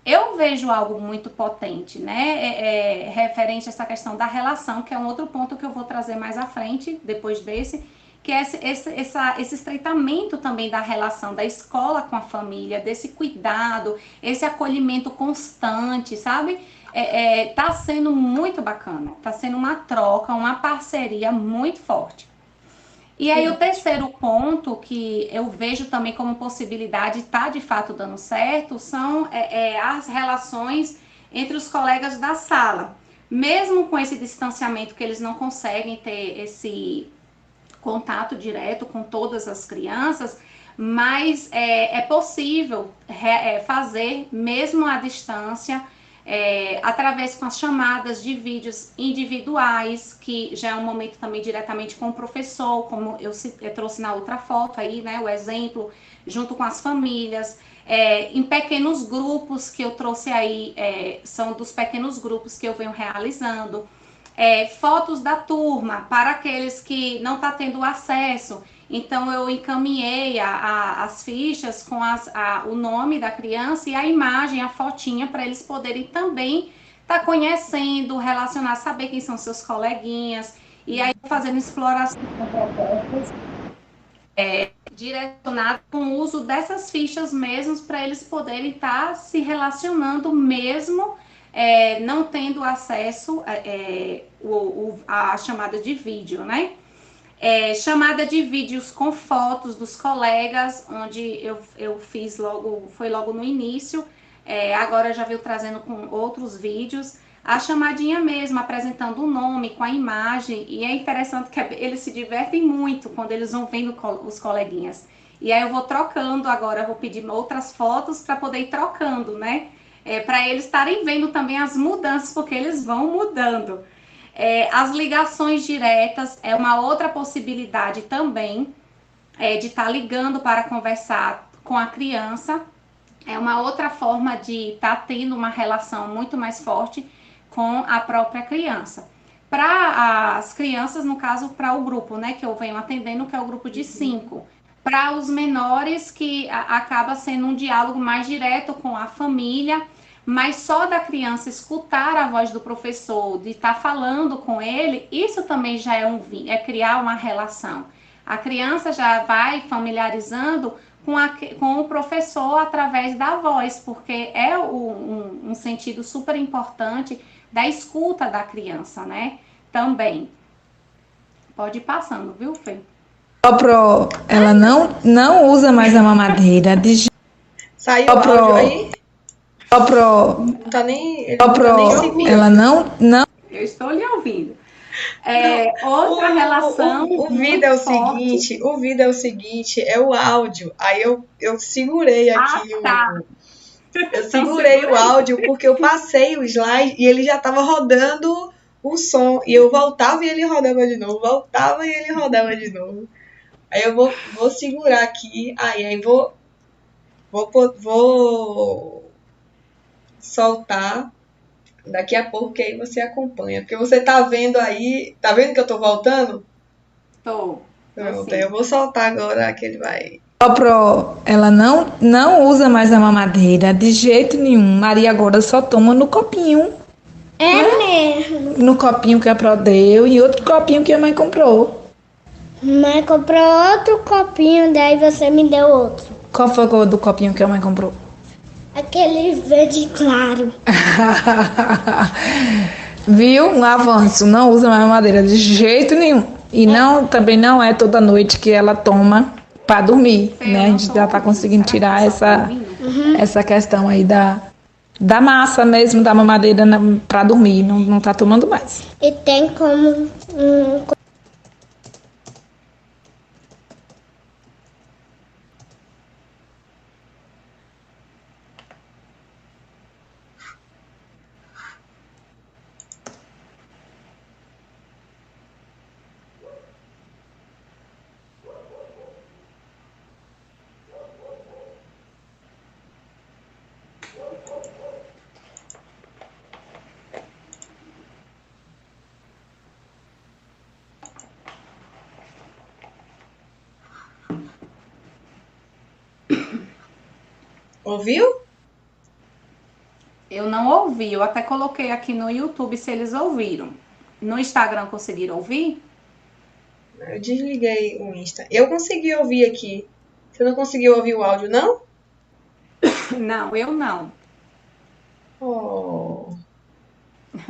eu vejo algo muito potente, né? Referente a essa questão da relação, que é um outro ponto que eu vou trazer mais à frente, depois desse, que é esse estreitamento também da relação da escola com a família, desse cuidado, esse acolhimento constante, sabe? Tá sendo muito bacana, tá sendo uma troca, uma parceria muito forte. E aí, o terceiro ponto que eu vejo também como possibilidade, está de fato dando certo, são as relações entre os colegas da sala. Mesmo com esse distanciamento que eles não conseguem ter esse contato direto com todas as crianças, mas é possível fazer, mesmo à distância, através com as chamadas de vídeos individuais, que já é um momento também diretamente com o professor, como eu trouxe na outra foto aí, né, o exemplo, junto com as famílias, em pequenos grupos que eu trouxe aí, são dos pequenos grupos que eu venho realizando, fotos da turma para aqueles que não estão tendo acesso. Então, eu encaminhei as fichas com o nome da criança e a imagem, a fotinha, para eles poderem também estar conhecendo, relacionar, saber quem são seus coleguinhas. E aí, fazendo exploração de propostas direcionadas com o uso dessas fichas mesmo, para eles poderem estar se relacionando mesmo não tendo acesso à chamada de vídeo, né? Chamada de vídeos com fotos dos colegas, onde eu fiz foi logo no início, agora já veio trazendo com outros vídeos, a chamadinha mesmo, apresentando o nome com a imagem, e é interessante que eles se divertem muito quando eles vão vendo os coleguinhas. E aí eu vou trocando agora, eu vou pedir outras fotos para poder ir trocando, né? Para eles estarem vendo também as mudanças, porque eles vão mudando. As ligações diretas é uma outra possibilidade também, de estar ligando para conversar com a criança. É uma outra forma de estar tendo uma relação muito mais forte com a própria criança. Para as crianças, no caso, para o grupo, né, que eu venho atendendo, que é o grupo de 5. Para os menores, que acaba sendo um diálogo mais direto com a família, mas só da criança escutar a voz do professor, de estar falando com ele, isso também já é criar uma relação. A criança já vai familiarizando com o professor através da voz, porque é um sentido super importante da escuta da criança, né? Também. Pode ir passando, viu, Fê? Ela não usa mais a mamadeira. Saiu o áudio aí? Não tá nem seguindo. Ela não. Eu estou lhe ouvindo. Outra relação. O vídeo é o seguinte, é o áudio. Aí eu segurei aqui eu segurei o áudio porque eu passei o slide e ele já estava rodando o som. E eu voltava e ele rodava de novo, voltava e ele rodava de novo. Aí eu vou segurar aqui, aí vou soltar daqui a pouco, que aí você acompanha. Porque você tá vendo aí, tá vendo que eu tô voltando? Tô. Pronto, aí eu vou soltar agora que ele vai. Ela não usa mais a mamadeira de jeito nenhum. Maria agora só toma no copinho. É mesmo. No copinho que a Pro deu e outro copinho que a mãe comprou. Mãe comprou outro copinho, daí você me deu outro. Qual foi o do copinho que a mãe comprou? Aquele verde claro. Viu? Um avanço. Não usa mais mamadeira de jeito nenhum. E também não é toda noite que ela toma para dormir, né? A gente já tá conseguindo tirar essa questão aí da massa mesmo, da mamadeira para dormir. Não tá tomando mais. E tem como Ouviu? Eu não ouvi, eu até coloquei aqui no YouTube se eles ouviram. No Instagram conseguiram ouvir? Eu desliguei o Insta. Eu consegui ouvir aqui. Você não conseguiu ouvir o áudio, não? Não, eu não. Oh,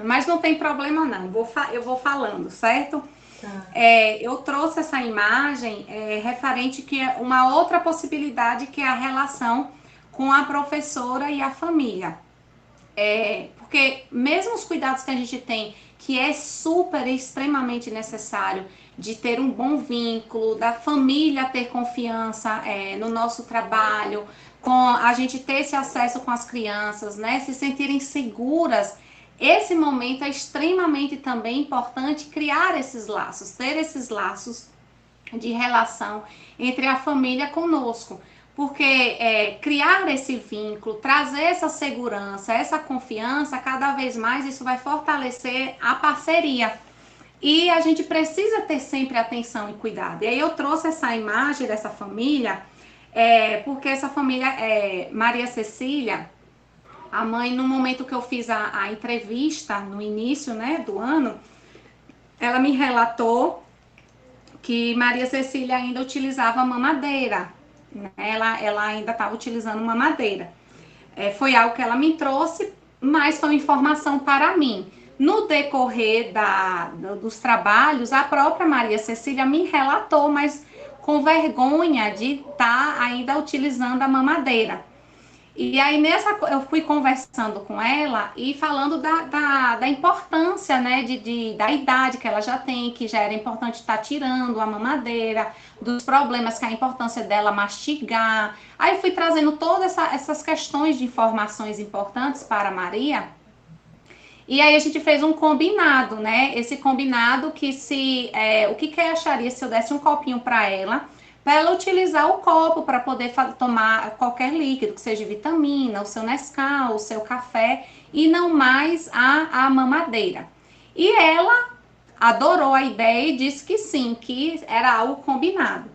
Mas não tem problema não, eu vou falando, certo? tá. Eu trouxe essa imagem referente que é uma outra possibilidade que é a relação com a professora e a família. Porque mesmo os cuidados que a gente tem, que é super, extremamente necessário, de ter um bom vínculo, da família ter confiança no nosso trabalho, com a gente ter esse acesso com as crianças, né, se sentirem seguras, esse momento é extremamente também importante criar esses laços, ter esses laços de relação entre a família conosco. Porque criar esse vínculo, trazer essa segurança, essa confiança, cada vez mais isso vai fortalecer a parceria. E a gente precisa ter sempre atenção e cuidado. E aí eu trouxe essa imagem dessa família, porque essa família, Maria Cecília, a mãe, no momento que eu fiz a entrevista, no início, né, do ano, ela me relatou que Maria Cecília ainda utilizava mamadeira, né? Ela ainda estava utilizando mamadeira. Foi algo que ela me trouxe, mas foi uma informação para mim. No decorrer dos trabalhos, a própria Maria Cecília me relatou, mas com vergonha de estar ainda utilizando a mamadeira. E aí eu fui conversando com ela e falando da importância, né, da idade que ela já tem, que já era importante estar tirando a mamadeira, dos problemas que é a importância dela mastigar. Aí fui trazendo todas essas questões de informações importantes para a Maria. E aí a gente fez um combinado, né? Esse combinado que o que ela acharia se eu desse um copinho para ela utilizar o copo para poder tomar qualquer líquido, que seja vitamina, o seu Nescau, o seu café, e não mais a mamadeira. E ela adorou a ideia e disse que sim, que era algo combinado.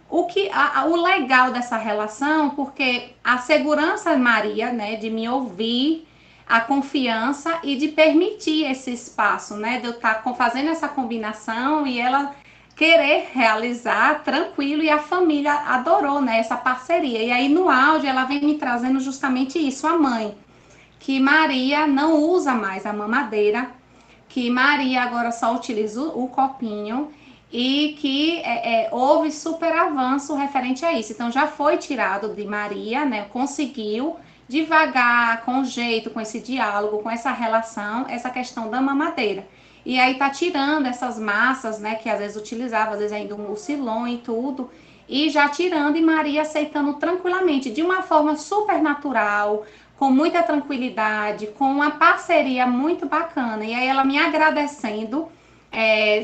O legal dessa relação, porque a segurança Maria, né, de me ouvir, a confiança e de permitir esse espaço, né, de eu estar fazendo essa combinação e ela querer realizar tranquilo, e a família adorou, né, essa parceria. E aí no áudio ela vem me trazendo justamente isso, a mãe, que Maria não usa mais a mamadeira, que Maria agora só utiliza o copinho e que houve super avanço referente a isso. Então já foi tirado de Maria, né, conseguiu devagar, com jeito, com esse diálogo, com essa relação, essa questão da mamadeira. E aí tá tirando essas massas, né, que às vezes utilizava, às vezes ainda um mucilon e tudo, e já tirando, e Maria aceitando tranquilamente, de uma forma super natural, com muita tranquilidade, com uma parceria muito bacana. E aí ela me agradecendo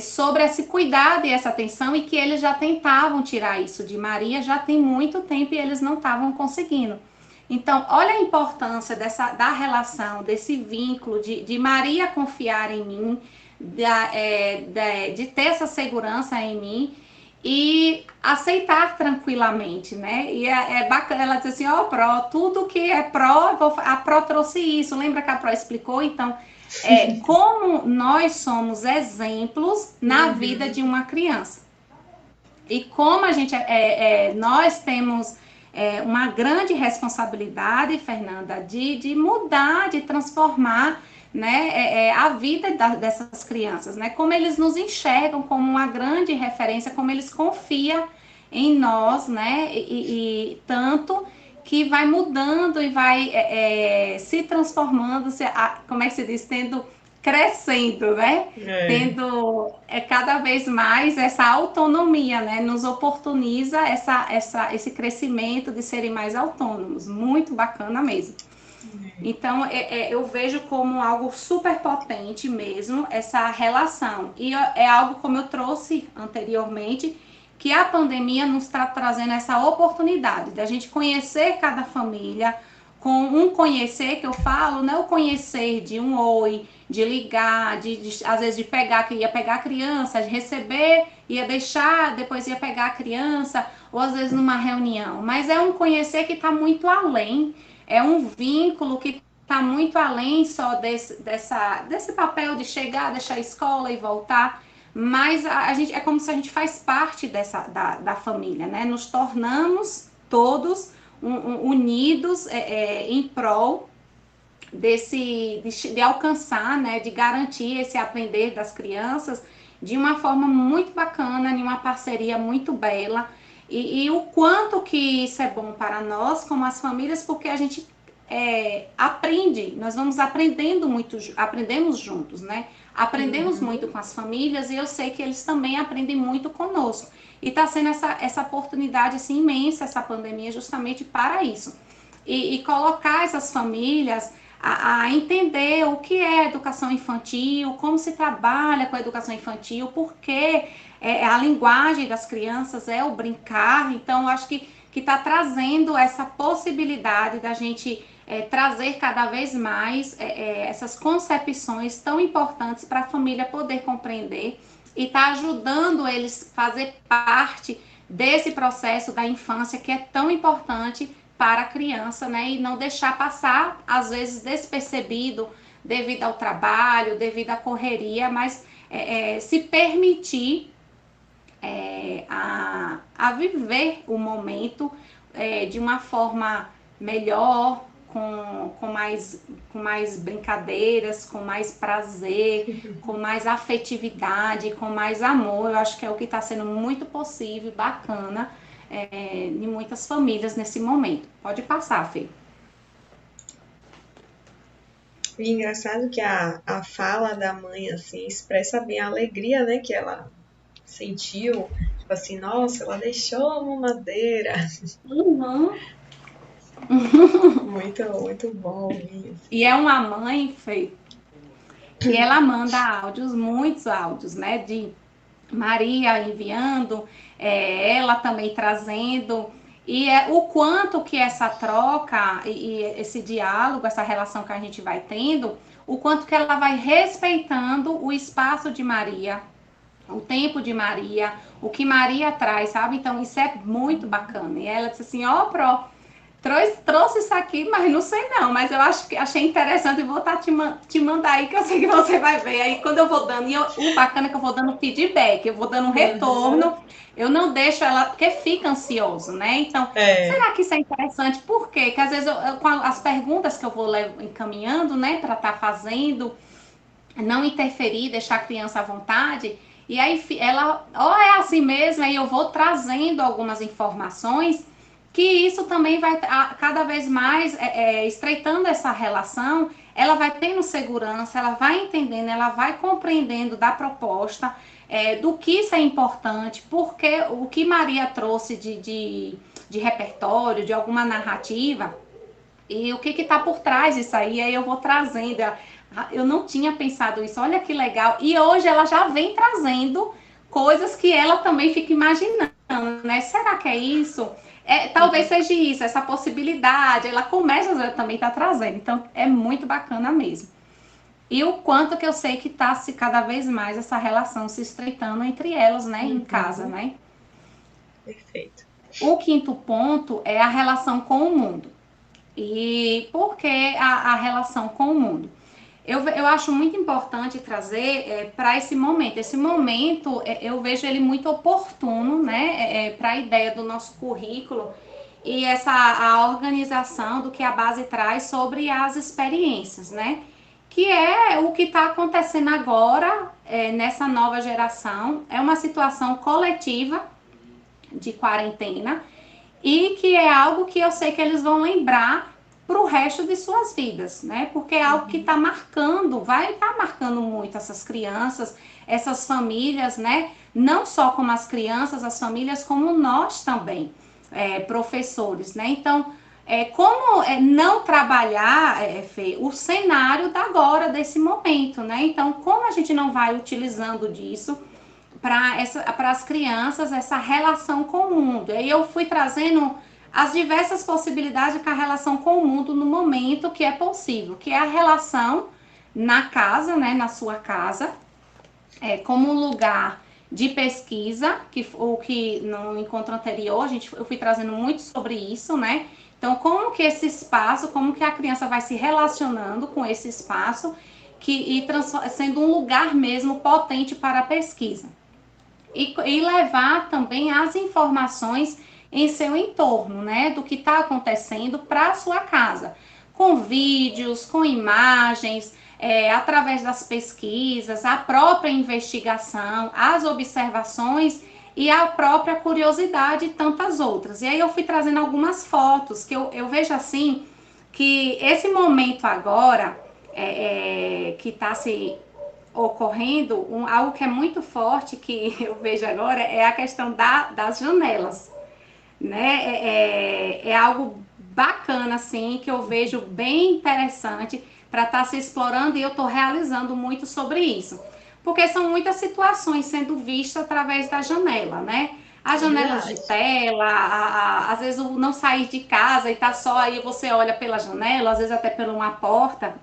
sobre esse cuidado e essa atenção, e que eles já tentavam tirar isso de Maria já tem muito tempo e eles não estavam conseguindo. Então, olha a importância da relação, desse vínculo, de Maria confiar em mim, de ter essa segurança em mim e aceitar tranquilamente, né? E é bacana, ela diz assim, Pró, tudo que é Pró, a Pró trouxe isso, lembra que a Pró explicou? Então, como nós somos exemplos na vida de uma criança. E como a gente, nós temos uma grande responsabilidade, Fernanda, de mudar, de transformar, né, a vida dessas crianças, né? Como eles nos enxergam como uma grande referência, como eles confiam em nós, né? E tanto que vai mudando e vai se transformando, como é que se diz, crescendo, né? Tendo cada vez mais essa autonomia, né? Nos oportuniza esse crescimento de serem mais autônomos. Muito bacana mesmo. Então, eu vejo como algo super potente mesmo, essa relação. E é algo, como eu trouxe anteriormente, que a pandemia nos está trazendo essa oportunidade de a gente conhecer cada família, com um conhecer que eu falo, não é o conhecer de um oi, de ligar, às vezes ia pegar a criança, de receber, ia deixar, depois ia pegar a criança, ou às vezes numa reunião. Mas é um conhecer que está muito além é um vínculo que está muito além só desse papel de chegar, deixar a escola e voltar, mas a gente, é como se a gente faz parte da família, né? Nos tornamos todos unidos em prol de alcançar, né, de garantir esse aprender das crianças de uma forma muito bacana, em uma parceria muito bela, e o quanto que isso é bom para nós, como as famílias, porque a gente aprende, nós vamos aprendemos juntos, né? Aprendemos muito com as famílias, e eu sei que eles também aprendem muito conosco. E está sendo essa oportunidade assim, imensa, essa pandemia, justamente para isso. E colocar essas famílias a entender o que é educação infantil, como se trabalha com a educação infantil, porque a linguagem das crianças é o brincar. Então, eu acho que está trazendo essa possibilidade da gente trazer cada vez mais essas concepções tão importantes para a família poder compreender e está ajudando eles a fazer parte desse processo da infância que é tão importante para a criança, né? E não deixar passar, às vezes, despercebido devido ao trabalho, devido à correria, mas se permitir a viver o momento de uma forma melhor, com mais brincadeiras, com mais prazer, com mais afetividade, com mais amor. Eu acho que é o que está sendo muito possível, bacana, em muitas famílias nesse momento. Pode passar, Fê. E engraçado que a fala da mãe, assim, expressa bem a alegria, né, que ela sentiu. Tipo assim, nossa, ela deixou a mamadeira. Uhum. Muito bom isso. E é uma mãe, Fê, que ela manda áudios, muitos áudios, né, de Maria enviando, ela também trazendo, e o quanto que essa troca e esse diálogo, essa relação que a gente vai tendo, o quanto que ela vai respeitando o espaço de Maria, o tempo de Maria, o que Maria traz, sabe? Então isso é muito bacana. E ela disse assim, trouxe isso aqui, mas não sei não, mas eu achei interessante e vou te mandar aí, que eu sei que você vai ver. Aí quando eu vou dando, o bacana é que eu vou dando feedback, eu vou dando um retorno, eu não deixo ela, porque fica ansioso, né? Então, será que isso é interessante? Por quê? Porque às vezes com as perguntas que eu vou encaminhando, né, para estar fazendo, não interferir, deixar a criança à vontade, e aí ela, é assim mesmo, aí eu vou trazendo algumas informações, que isso também vai cada vez mais estreitando essa relação, ela vai tendo segurança, ela vai entendendo, ela vai compreendendo da proposta, do que isso é importante, porque o que Maria trouxe de repertório, de alguma narrativa, e o que está por trás disso aí eu vou trazendo. Eu não tinha pensado isso, olha que legal. E hoje ela já vem trazendo coisas que ela também fica imaginando, né? Será que é isso? Talvez seja isso, essa possibilidade. Ela começa a também estar trazendo. Então, é muito bacana mesmo. E o quanto que eu sei que está se cada vez mais essa relação se estreitando entre elas, né? Em casa, né? Perfeito. O quinto ponto é a relação com o mundo. E por que a relação com o mundo? Eu acho muito importante trazer para esse momento. Esse momento, eu vejo ele muito oportuno, né, para a ideia do nosso currículo e a organização do que a base traz sobre as experiências, né? Que é o que está acontecendo agora nessa nova geração. É uma situação coletiva de quarentena e que é algo que eu sei que eles vão lembrar para o resto de suas vidas, né? Porque é algo que está marcando, vai estar marcando muito essas crianças, essas famílias, né? Não só como as crianças, as famílias, como nós também, professores, né? Então, como não trabalhar, Fê, o cenário da agora, desse momento, né? Então, como a gente não vai utilizando disso para as crianças, essa relação com o mundo? E aí eu fui trazendo as diversas possibilidades com a relação com o mundo no momento que é possível, que é a relação na casa, né, na sua casa, como um lugar de pesquisa, que no encontro anterior eu fui trazendo muito sobre isso, né, Então, como que esse espaço, como que a criança vai se relacionando com esse espaço sendo um lugar mesmo potente para a pesquisa. E levar também as informações em seu entorno, né, do que está acontecendo para a sua casa, com vídeos, com imagens, através das pesquisas, a própria investigação, as observações e a própria curiosidade e tantas outras. E aí eu fui trazendo algumas fotos, que eu vejo assim, que esse momento agora, que está se ocorrendo, algo que é muito forte, que eu vejo agora, é a questão das janelas, né? É algo bacana, assim, que eu vejo bem interessante para estar se explorando, e eu estou realizando muito sobre isso. Porque são muitas situações sendo vistas através da janela, né? As janelas de tela, às vezes o não sair de casa e tá só aí, você olha pela janela, às vezes até por uma porta.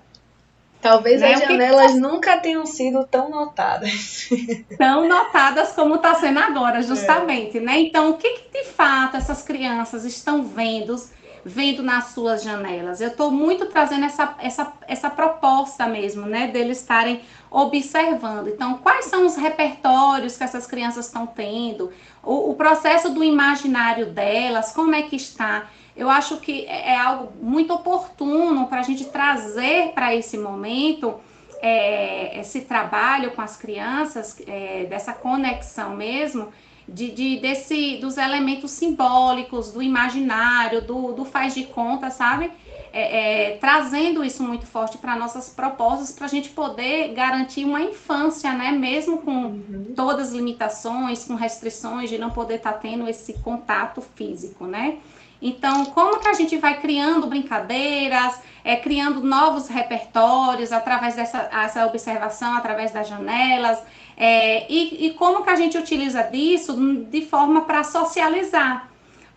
Talvez, né, as janelas nunca tenham sido tão notadas. Tão notadas como está sendo agora, justamente, né? Então, o que de fato essas crianças estão vendo nas suas janelas? Eu estou muito trazendo essa proposta mesmo, né? Deles estarem observando. Então, quais são os repertórios que essas crianças estão tendo? O processo do imaginário delas, como é que está? Eu acho que é algo muito oportuno para a gente trazer para esse momento esse trabalho com as crianças, dessa conexão mesmo, dos elementos simbólicos, do imaginário, do faz de conta, sabe? Trazendo isso muito forte para nossas propostas, para a gente poder garantir uma infância, né? Mesmo com todas as limitações, com restrições de não poder estar tendo esse contato físico, né? Então, como que a gente vai criando brincadeiras, criando novos repertórios através dessa observação, através das janelas, e como que a gente utiliza disso de forma para socializar?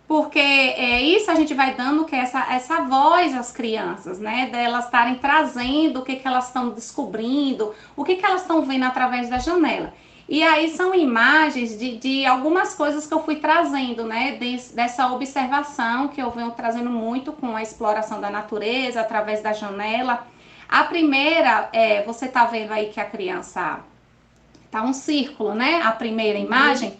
Porque isso a gente vai dando que essa voz às crianças, né? Delas estarem trazendo o que elas estão descobrindo, o que elas estão vendo através da janela. E aí são imagens de algumas coisas que eu fui trazendo, né? Dessa observação que eu venho trazendo muito com a exploração da natureza, através da janela. A primeira, você tá vendo aí que a criança tá um círculo, né? A primeira imagem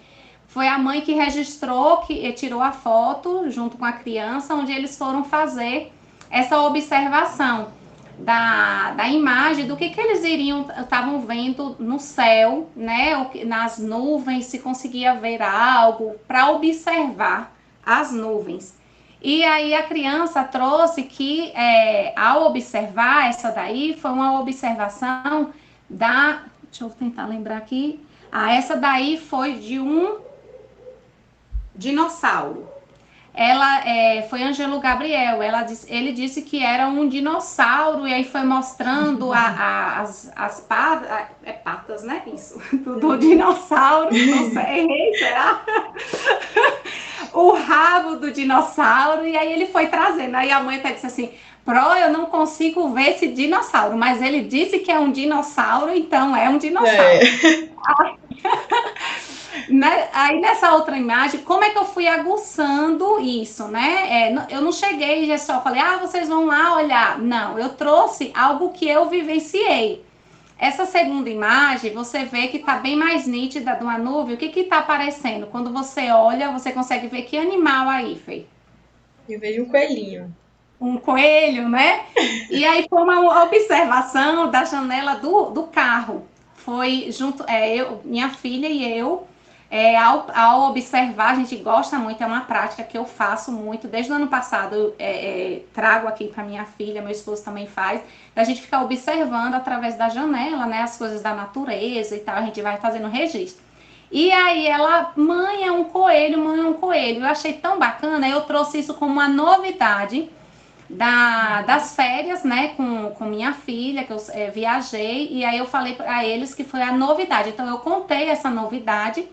foi a mãe que registrou, que tirou a foto junto com a criança, onde eles foram fazer essa observação da imagem, do que eles estavam vendo no céu, né, nas nuvens, se conseguia ver algo, para observar as nuvens. E aí a criança trouxe que, ao observar essa daí, foi uma observação deixa eu tentar lembrar aqui, essa daí foi de um dinossauro. Ela foi Ângelo Gabriel, ele disse que era um dinossauro, e aí foi mostrando as patas, né? Isso, do dinossauro, não sei, errei, será? O rabo do dinossauro, e aí ele foi trazendo. Aí a mãe até disse assim: Pro, eu não consigo ver esse dinossauro, mas ele disse que é um dinossauro, então é um dinossauro. Né? Aí nessa outra imagem, como é que eu fui aguçando isso, né? Eu não cheguei e só falei, vocês vão lá olhar. Não, eu trouxe algo que eu vivenciei. Essa segunda imagem, você vê que tá bem mais nítida de uma nuvem. O que tá aparecendo? Quando você olha, você consegue ver que animal aí, Fê? Eu vejo um coelhinho. Um coelho, né? E aí foi uma observação da janela do carro. Foi junto, minha filha e eu, ao observar, a gente gosta muito, é uma prática que eu faço muito, desde o ano passado trago aqui para minha filha, meu esposo também faz, a gente ficar observando através da janela, né, as coisas da natureza e tal, a gente vai fazendo registro. E aí ela, mãe é um coelho, eu achei tão bacana, eu trouxe isso como uma novidade das férias, né, com minha filha, que eu viajei, e aí eu falei para eles que foi a novidade, então eu contei essa novidade,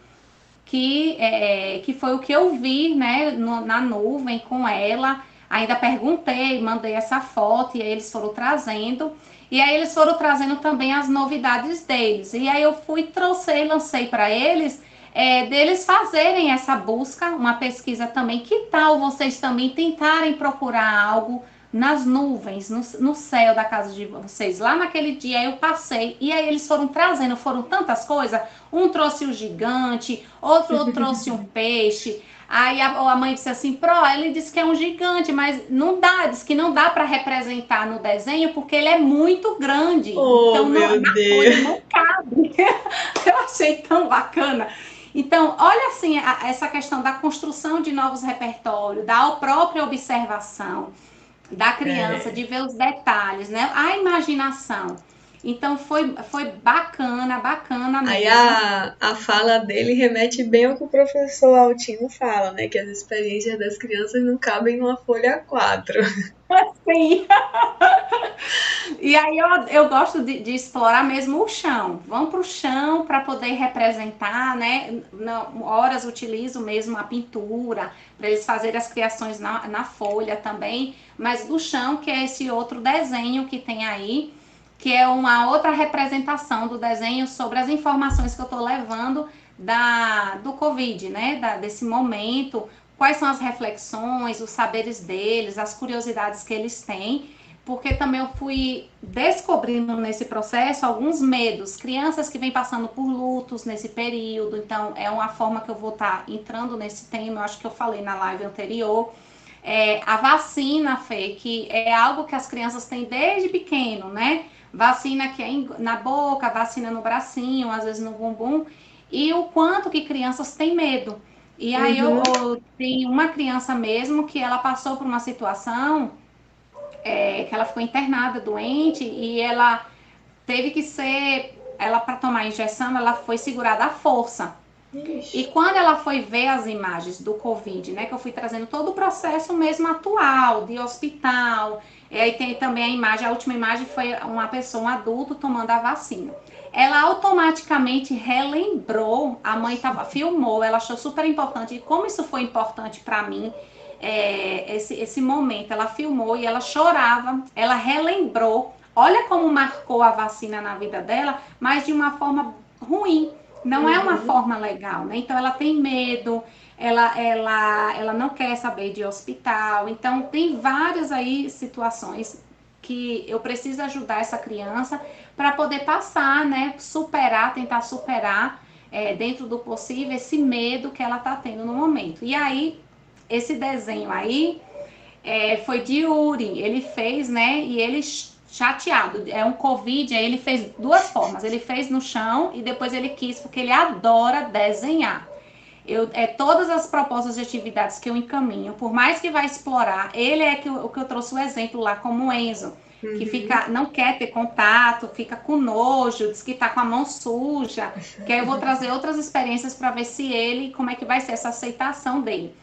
que foi o que eu vi, né, na nuvem com ela. Ainda perguntei, mandei essa foto, e aí eles foram trazendo, e aí eles foram trazendo também as novidades deles, e aí eu lancei para eles deles fazerem essa busca, uma pesquisa também. Que tal vocês também tentarem procurar algo nas nuvens, no céu da casa de vocês? Lá naquele dia eu passei, e aí eles foram trazendo, foram tantas coisas. Um trouxe o gigante, outro trouxe um peixe. Aí a mãe disse assim, ele disse que é um gigante, mas não dá, disse que não dá para representar no desenho, porque ele é muito grande. Então, na folha não cabe. Eu achei tão bacana. Então, olha assim, essa questão da construção de novos repertórios, da própria observação da criança, de ver os detalhes, né? A imaginação. Então, foi bacana mesmo. Aí a fala dele remete bem ao que o professor Altino fala, né? Que as experiências das crianças não cabem numa folha A4. Sim. E aí eu gosto de explorar mesmo o chão. Vamos para o chão para poder representar, né? Horas utilizo mesmo a pintura, para eles fazerem as criações na folha também. Mas do chão, que é esse outro desenho que tem aí, que é uma outra representação do desenho sobre as informações que eu estou levando do Covid, né? Desse momento, quais são as reflexões, os saberes deles, as curiosidades que eles têm, porque também eu fui descobrindo nesse processo alguns medos, crianças que vêm passando por lutos nesse período, então é uma forma que eu vou estar entrando nesse tema, eu acho que eu falei na live anterior. A vacina, Fê, que é algo que as crianças têm desde pequeno, né? Vacina que é na boca, vacina no bracinho, às vezes no bumbum, e o quanto que crianças têm medo. E aí eu tenho uma criança mesmo que ela passou por uma situação que ela ficou internada, doente, e ela teve que para tomar a injeção, ela foi segurada à força. Ixi. E quando ela foi ver as imagens do Covid, né, que eu fui trazendo todo o processo mesmo atual, de hospital, e aí tem também a última imagem foi uma pessoa, um adulto, tomando a vacina. Ela automaticamente relembrou, a mãe filmou, ela achou super importante, e como isso foi importante para mim, esse momento, ela filmou e ela chorava, ela relembrou, olha como marcou a vacina na vida dela, mas de uma forma ruim, não é uma forma legal, né? Então ela tem medo, ela não quer saber de hospital, então tem várias aí situações que eu preciso ajudar essa criança para poder passar, né? Tentar superar dentro do possível esse medo que ela está tendo no momento. E aí, esse desenho aí foi de Yuri, ele fez, né? E ele chateado, é um Covid, aí ele fez duas formas, ele fez no chão e depois ele quis, porque ele adora desenhar. Todas as propostas de atividades que eu encaminho, por mais que vá explorar, ele o que eu trouxe o exemplo lá, como o Enzo, que não quer ter contato, fica com nojo, diz que tá com a mão suja, que aí eu vou trazer outras experiências para ver como é que vai ser essa aceitação dele.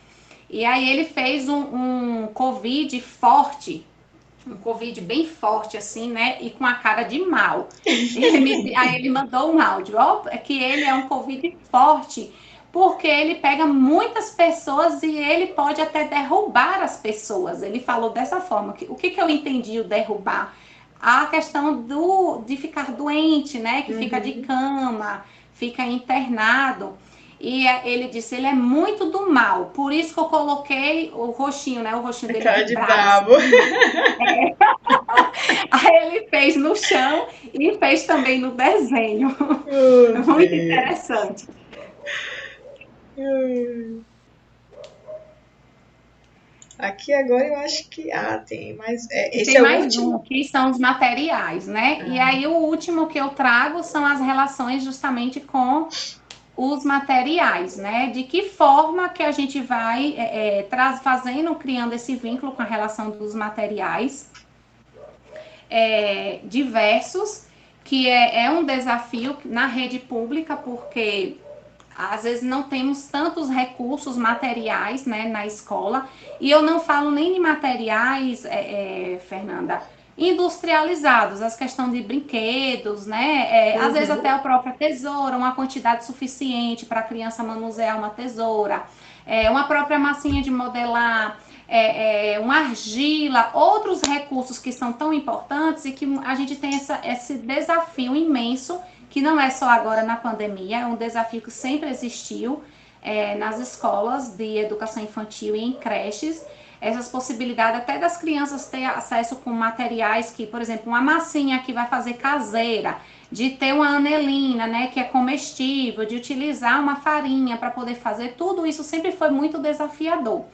E aí ele fez um Covid forte, um Covid bem forte, assim, né? E com a cara de mal. Aí ele mandou um áudio, que ele é um Covid forte, porque ele pega muitas pessoas e ele pode até derrubar as pessoas. Ele falou dessa forma. O que eu entendi, o derrubar? A questão de ficar doente, né? Que fica de cama, fica internado. E ele disse, ele é muito do mal. Por isso que eu coloquei o roxinho, né? O roxinho dele cara de brabo. Aí ele fez no chão e fez também no desenho. Muito interessante. Aqui agora eu acho que tem mais. Esse tem é mais o último. Que são os materiais, né? E aí o último que eu trago são as relações justamente com os materiais, né? De que forma que a gente vai criando esse vínculo com a relação dos materiais diversos, que é um desafio na rede pública, porque às vezes não temos tantos recursos materiais, né, na escola, e eu não falo nem de materiais, Fernanda, industrializados, as questões de brinquedos, né, às vezes até a própria tesoura, uma quantidade suficiente para a criança manusear uma tesoura, uma própria massinha de modelar, uma argila, outros recursos que são tão importantes e que a gente tem esse desafio imenso que não é só agora na pandemia, é um desafio que sempre existiu nas escolas de educação infantil e em creches, essas possibilidades até das crianças ter acesso com materiais que, por exemplo, uma massinha que vai fazer caseira, de ter uma anelina, né, que é comestível, de utilizar uma farinha para poder fazer, tudo isso sempre foi muito desafiador.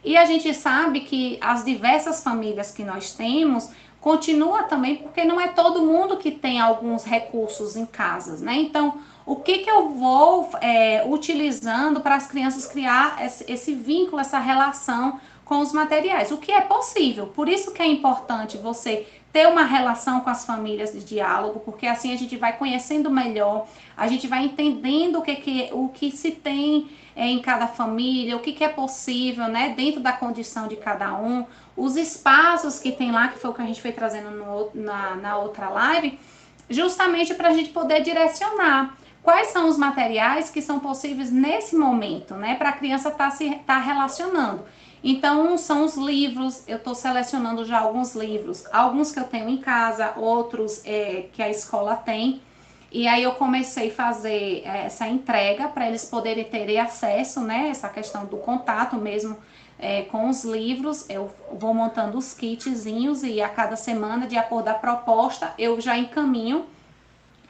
E a gente sabe que as diversas famílias que nós temos continua também, porque não é todo mundo que tem alguns recursos em casas, né? Então, o que eu vou utilizando para as crianças criar esse vínculo, essa relação com os materiais? O que é possível. Por isso que é importante você ter uma relação com as famílias de diálogo, porque assim a gente vai conhecendo melhor, a gente vai entendendo o que se tem em cada família, o que é possível, né, dentro da condição de cada um, os espaços que tem lá, que foi o que a gente foi trazendo na outra live, justamente para a gente poder direcionar quais são os materiais que são possíveis nesse momento, né, para a criança tá relacionando. Então, são os livros, eu estou selecionando já alguns livros, alguns que eu tenho em casa, outros que a escola tem. E aí eu comecei a fazer essa entrega para eles poderem ter acesso, né? Essa questão do contato mesmo com os livros. Eu vou montando os kitzinhos e a cada semana, de acordo com a proposta, eu já encaminho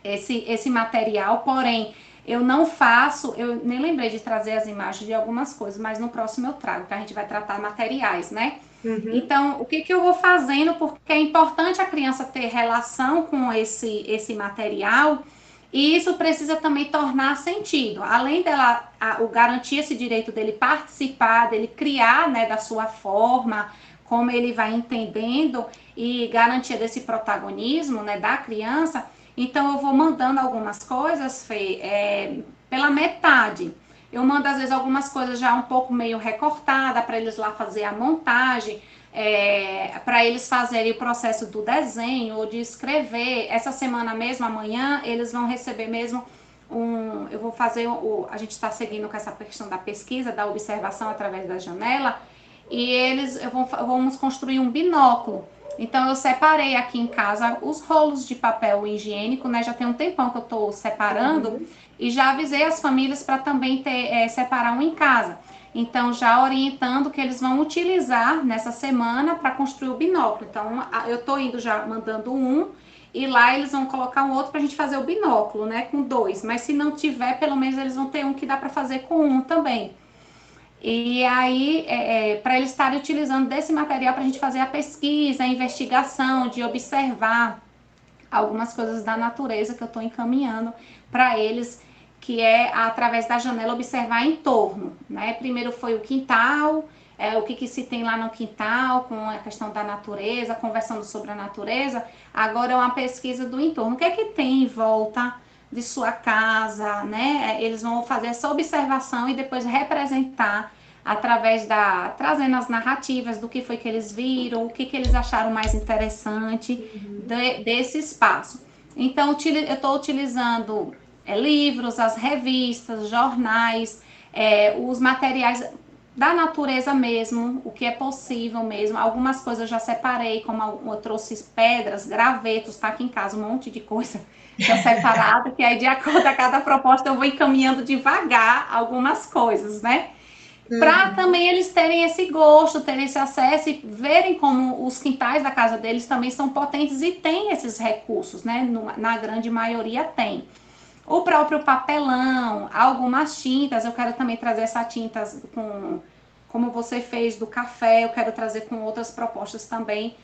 esse material, porém, eu não faço, eu nem lembrei de trazer as imagens de algumas coisas, mas no próximo eu trago, que a gente vai tratar materiais, né? Uhum. Então, o que eu vou fazendo, porque é importante a criança ter relação com esse material, e isso precisa também tornar sentido. Além dela, o garantir esse direito dele participar, dele criar, né, da sua forma, como ele vai entendendo, e garantia desse protagonismo, né, da criança. Então, eu vou mandando algumas coisas, Fê, pela metade. Eu mando, às vezes, algumas coisas já um pouco meio recortada, para eles lá fazer a montagem, para eles fazerem o processo do desenho ou de escrever. Essa semana mesmo, amanhã, eles vão receber mesmo eu vou fazer, a gente está seguindo com essa questão da pesquisa, da observação através da janela, e vamos construir um binóculo. Então, eu separei aqui em casa os rolos de papel higiênico, né? Já tem um tempão que eu estou separando, e já avisei as famílias para também separar um em casa. Então, já orientando que eles vão utilizar nessa semana para construir o binóculo. Então, eu estou indo já mandando um, e lá eles vão colocar um outro para a gente fazer o binóculo, né? Com 2. Mas se não tiver, pelo menos eles vão ter um que dá para fazer com 1 também. E aí, para eles estarem utilizando desse material para a gente fazer a pesquisa, a investigação, de observar algumas coisas da natureza que eu estou encaminhando para eles, que é através da janela observar em torno, né? Primeiro foi o quintal, o que se tem lá no quintal, com a questão da natureza, conversando sobre a natureza. Agora é uma pesquisa do entorno. O que é que tem em volta de sua casa, né? Eles vão fazer essa observação e depois representar através trazendo as narrativas do que foi que eles viram, o que eles acharam mais interessante desse espaço. Então, eu estou utilizando livros, as revistas, jornais, os materiais da natureza mesmo, o que é possível mesmo. Algumas coisas eu já separei, como eu trouxe pedras, gravetos, tá aqui em casa um monte de coisa já separada, que aí de acordo com cada proposta eu vou encaminhando devagar algumas coisas, né? Para também eles terem esse gosto, terem esse acesso e verem como os quintais da casa deles também são potentes e têm esses recursos, né? Na grande maioria tem. O próprio papelão, algumas tintas, eu quero também trazer essas tintas como você fez do café, eu quero trazer com outras propostas também,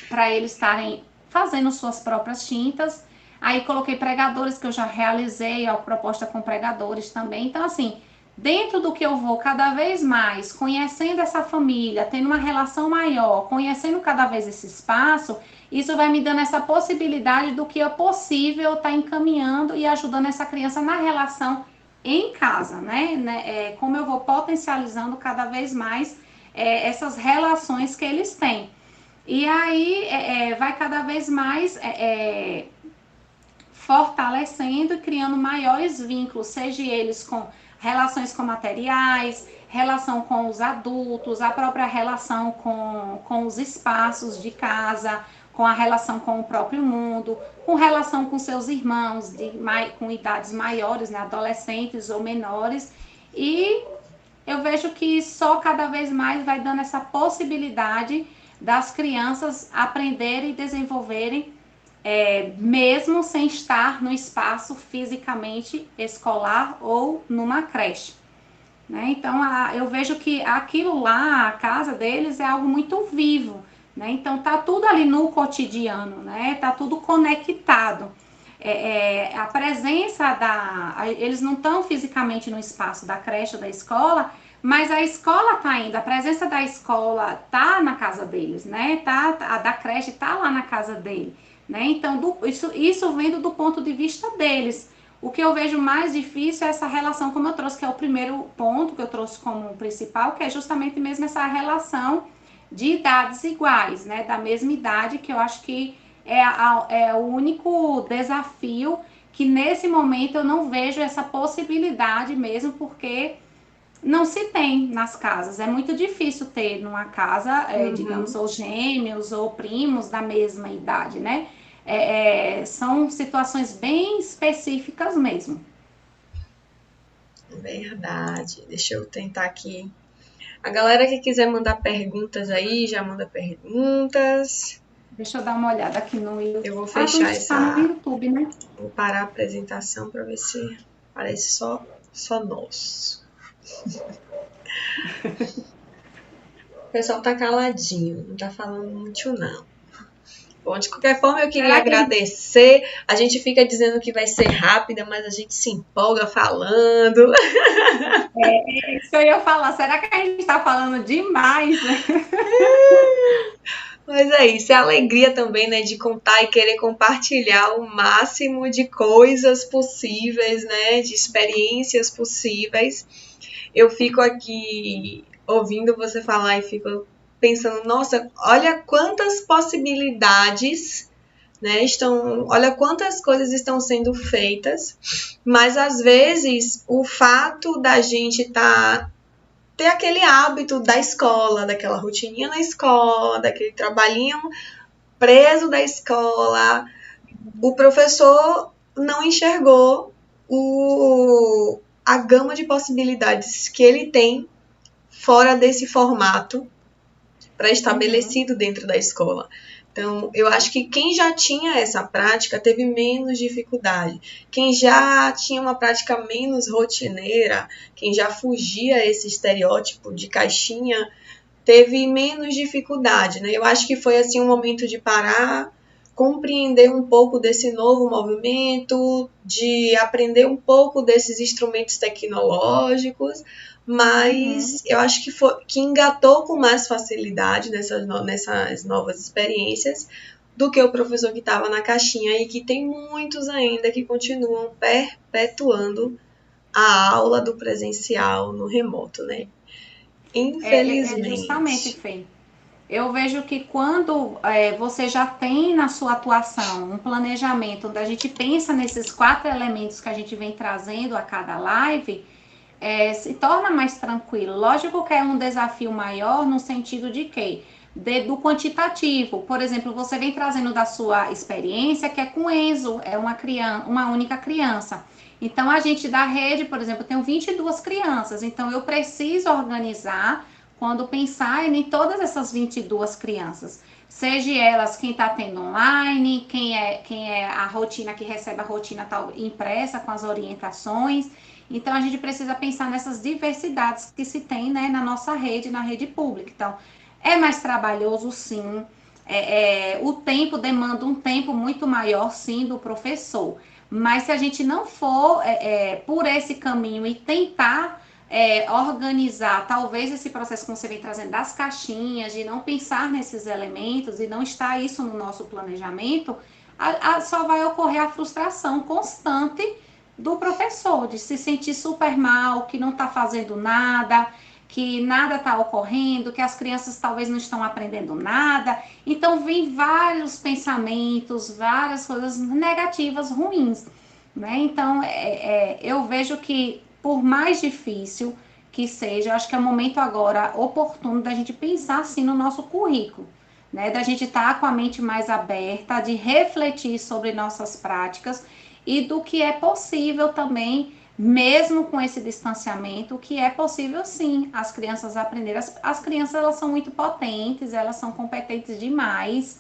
para eles estarem fazendo suas próprias tintas. Aí coloquei pregadores que eu já realizei, a proposta com pregadores também. Então, assim, dentro do que eu vou cada vez mais conhecendo essa família, tendo uma relação maior, conhecendo cada vez esse espaço, isso vai me dando essa possibilidade do que é possível estar encaminhando e ajudando essa criança na relação em casa, né? Como eu vou potencializando cada vez mais essas relações que eles têm. E aí vai cada vez mais fortalecendo e criando maiores vínculos, seja eles com relações com materiais, relação com os adultos, a própria relação com os espaços de casa, com a relação com o próprio mundo, com relação com seus irmãos, com idades maiores, né, adolescentes ou menores, e eu vejo que só cada vez mais vai dando essa possibilidade das crianças aprenderem e desenvolverem, mesmo sem estar no espaço fisicamente escolar ou numa creche. Né? Então, eu vejo que aquilo lá, a casa deles, é algo muito vivo. Né? Então, tá tudo ali no cotidiano, né? Tá tudo conectado. A presença eles não estão fisicamente no espaço da creche ou da escola, mas a escola tá indo, a presença da escola tá na casa deles, né? A da creche tá lá na casa dele, né? Então, isso vendo do ponto de vista deles. O que eu vejo mais difícil é essa relação, como eu trouxe, que é o primeiro ponto que eu trouxe como principal, que é justamente mesmo essa relação de idades iguais, né? Da mesma idade, que eu acho que é o único desafio que nesse momento eu não vejo essa possibilidade mesmo, porque não se tem nas casas. É muito difícil ter numa casa, digamos, ou gêmeos ou primos da mesma idade, né? São situações bem específicas mesmo. Verdade. Deixa eu tentar aqui. A galera que quiser mandar perguntas aí, já manda perguntas. Deixa eu dar uma olhada aqui no YouTube. Eu vou fechar essa. No YouTube, né? Vou parar a apresentação para ver se parece só nós. O pessoal tá caladinho, não tá falando muito não. Bom, de qualquer forma eu queria agradecer. A gente fica dizendo que vai ser rápida, mas a gente se empolga falando. Isso eu ia falar. Será que a gente tá falando demais, né? Mas é isso, é alegria também, né, de contar e querer compartilhar o máximo de coisas possíveis, né, de experiências possíveis. Eu fico aqui ouvindo você falar e fico pensando, nossa, olha quantas possibilidades, né, olha quantas coisas estão sendo feitas, mas às vezes o fato da gente ter aquele hábito da escola, daquela rotininha na escola, daquele trabalhinho preso da escola, o professor não enxergou a gama de possibilidades que ele tem fora desse formato pré-estabelecido dentro da escola. Então, eu acho que quem já tinha essa prática teve menos dificuldade. Quem já tinha uma prática menos rotineira, quem já fugia esse estereótipo de caixinha, teve menos dificuldade, né? Eu acho que foi assim um momento de parar, compreender um pouco desse novo movimento, de aprender um pouco desses instrumentos tecnológicos, mas eu acho que engatou com mais facilidade nessas novas experiências do que o professor que estava na caixinha, e que tem muitos ainda que continuam perpetuando a aula do presencial no remoto, né? Infelizmente. Justamente, Fê. Eu vejo que quando você já tem na sua atuação um planejamento onde a gente pensa nesses 4 elementos que a gente vem trazendo a cada live, se torna mais tranquilo. Lógico que é um desafio maior no sentido de quê? Do quantitativo. Por exemplo, você vem trazendo da sua experiência, que é com Enzo, é uma única criança. Então, a gente da rede, por exemplo, eu tenho 22 crianças, então eu preciso organizar quando pensar em todas essas 22 crianças. Seja elas quem está tendo online, quem é a rotina, que recebe a rotina tal impressa com as orientações. Então, a gente precisa pensar nessas diversidades que se tem, né, na nossa rede, na rede pública. Então, é mais trabalhoso, sim. O tempo demanda um tempo muito maior, sim, do professor. Mas se a gente não for por esse caminho e tentar organizar, talvez esse processo que você vem trazendo das caixinhas, de não pensar nesses elementos e não estar isso no nosso planejamento, só vai ocorrer a frustração constante do professor, de se sentir super mal, que não está fazendo nada, que nada está ocorrendo, que as crianças talvez não estão aprendendo nada. Então, vem vários pensamentos, várias coisas negativas, ruins, né? Então, eu vejo que, por mais difícil que seja, eu acho que é o momento agora oportuno da gente pensar, assim, no nosso currículo, né? Da gente estar com a mente mais aberta, de refletir sobre nossas práticas e do que é possível também, mesmo com esse distanciamento, o que é possível sim as crianças aprenderem. As crianças, elas são muito potentes, elas são competentes demais,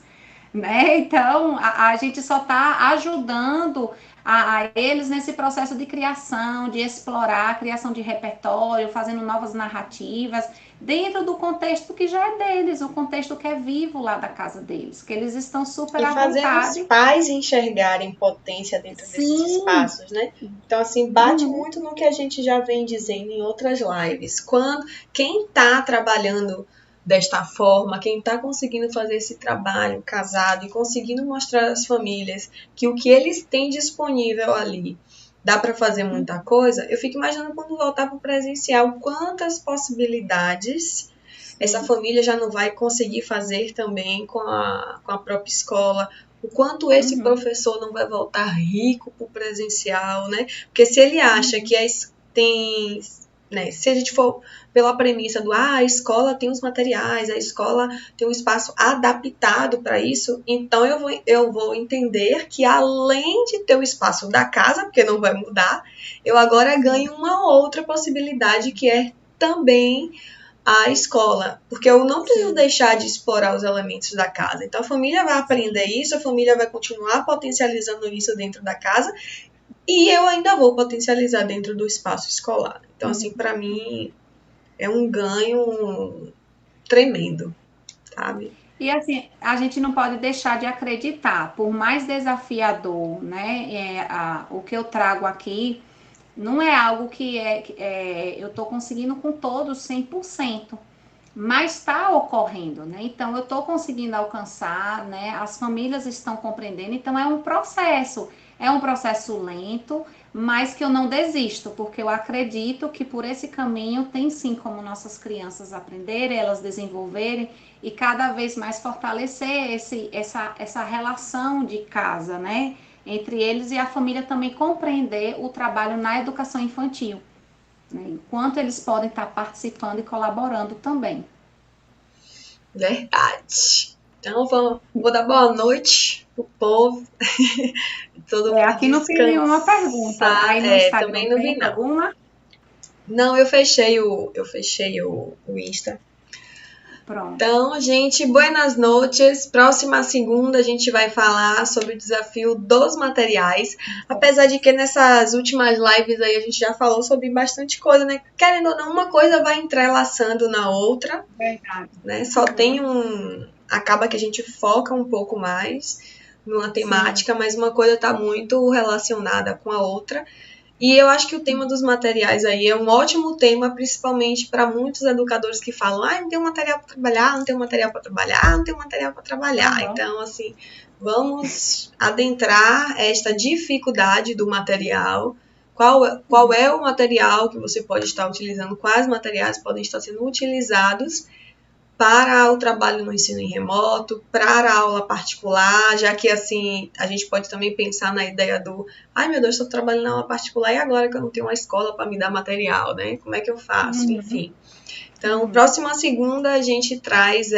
né? Então, a gente só está ajudando a eles nesse processo de criação, de explorar, criação de repertório, fazendo novas narrativas, dentro do contexto que já é deles, o contexto que é vivo lá da casa deles, que eles estão super à E fazendo os vontade. pais enxergarem potência dentro desses espaços, né? Então, assim, bate muito no que a gente já vem dizendo em outras lives. Quem está trabalhando desta forma, quem está conseguindo fazer esse trabalho casado e conseguindo mostrar às famílias que o que eles têm disponível ali dá para fazer muita coisa, eu fico imaginando quando voltar para o presencial, quantas possibilidades essa família já não vai conseguir fazer também com a própria escola, o quanto esse professor não vai voltar rico para o presencial, né? Porque se ele acha que tem... Né, se a gente for pela premissa do a escola tem os materiais, a escola tem um espaço adaptado para isso, então eu vou entender que além de ter o espaço da casa, porque não vai mudar, eu agora ganho uma outra possibilidade que é também a escola, porque eu não preciso deixar de explorar os elementos da casa. Então a família vai aprender isso, a família vai continuar potencializando isso dentro da casa e eu ainda vou potencializar dentro do espaço escolar. Então, assim, para mim é um ganho tremendo, sabe? E assim, a gente não pode deixar de acreditar, por mais desafiador, né? O que eu trago aqui não é algo que eu estou conseguindo com todos 100%, mas está ocorrendo, né? Então, eu estou conseguindo alcançar, né? As famílias estão compreendendo, então é um processo lento, mas que eu não desisto, porque eu acredito que por esse caminho tem sim como nossas crianças aprenderem, elas desenvolverem e cada vez mais fortalecer essa relação de casa, né? Entre eles e a família também compreender o trabalho na educação infantil, né? Enquanto eles podem estar participando e colaborando também. Verdade. Então, vou dar boa noite pro povo. Todo mundo Aqui não tem nenhuma pergunta. Aí no Instagram também não vi, não. Alguma? Não, eu fechei o Insta. Pronto. Então, gente, buenas noches. Próxima segunda a gente vai falar sobre o desafio dos materiais. Apesar de que nessas últimas lives aí a gente já falou sobre bastante coisa, né? Querendo ou não, uma coisa vai entrelaçando na outra. Verdade. Né? Só tem acaba que a gente foca um pouco mais numa temática, mas uma coisa está muito relacionada com a outra. E eu acho que o tema dos materiais aí é um ótimo tema, principalmente para muitos educadores que falam, não tem material para trabalhar, não tem material para trabalhar, não tem material para trabalhar. Então, assim, vamos adentrar esta dificuldade do material. Qual é o material que você pode estar utilizando, quais materiais podem estar sendo utilizados para o trabalho no ensino em remoto, para a aula particular, já que assim a gente pode também pensar na ideia do meu Deus, estou trabalhando na aula particular e agora que eu não tenho uma escola para me dar material, né? Como é que eu faço? Enfim. Então, próxima segunda a gente traz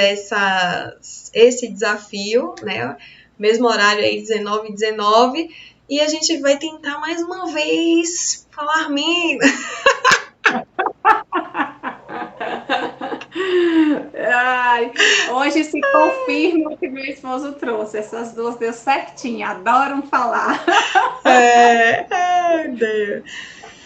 esse desafio, né? Mesmo horário aí, 19h19, e a gente vai tentar mais uma vez falar menos. Hoje se confirma o que meu esposo trouxe. Essas duas deu certinho, adoram falar. Ai, Deus.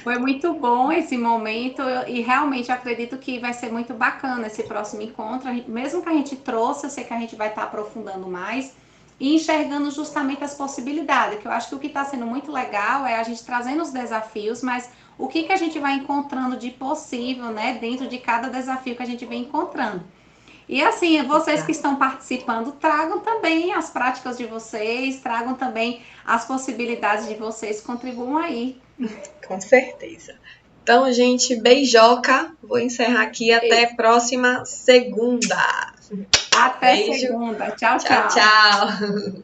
Foi muito bom esse momento e realmente acredito que vai ser muito bacana esse próximo encontro. Mesmo que a gente trouxe, eu sei que a gente vai estar aprofundando mais e enxergando justamente as possibilidades, que eu acho que o que está sendo muito legal é a gente trazendo os desafios, mas o que a gente vai encontrando de possível, né, dentro de cada desafio que a gente vem encontrando. E assim, vocês que estão participando, tragam também as práticas de vocês, tragam também as possibilidades de vocês, contribuam aí. Com certeza. Então, gente, beijoca. Vou encerrar aqui. Até a próxima segunda. Até segunda. Tchau, tchau. Tchau, tchau.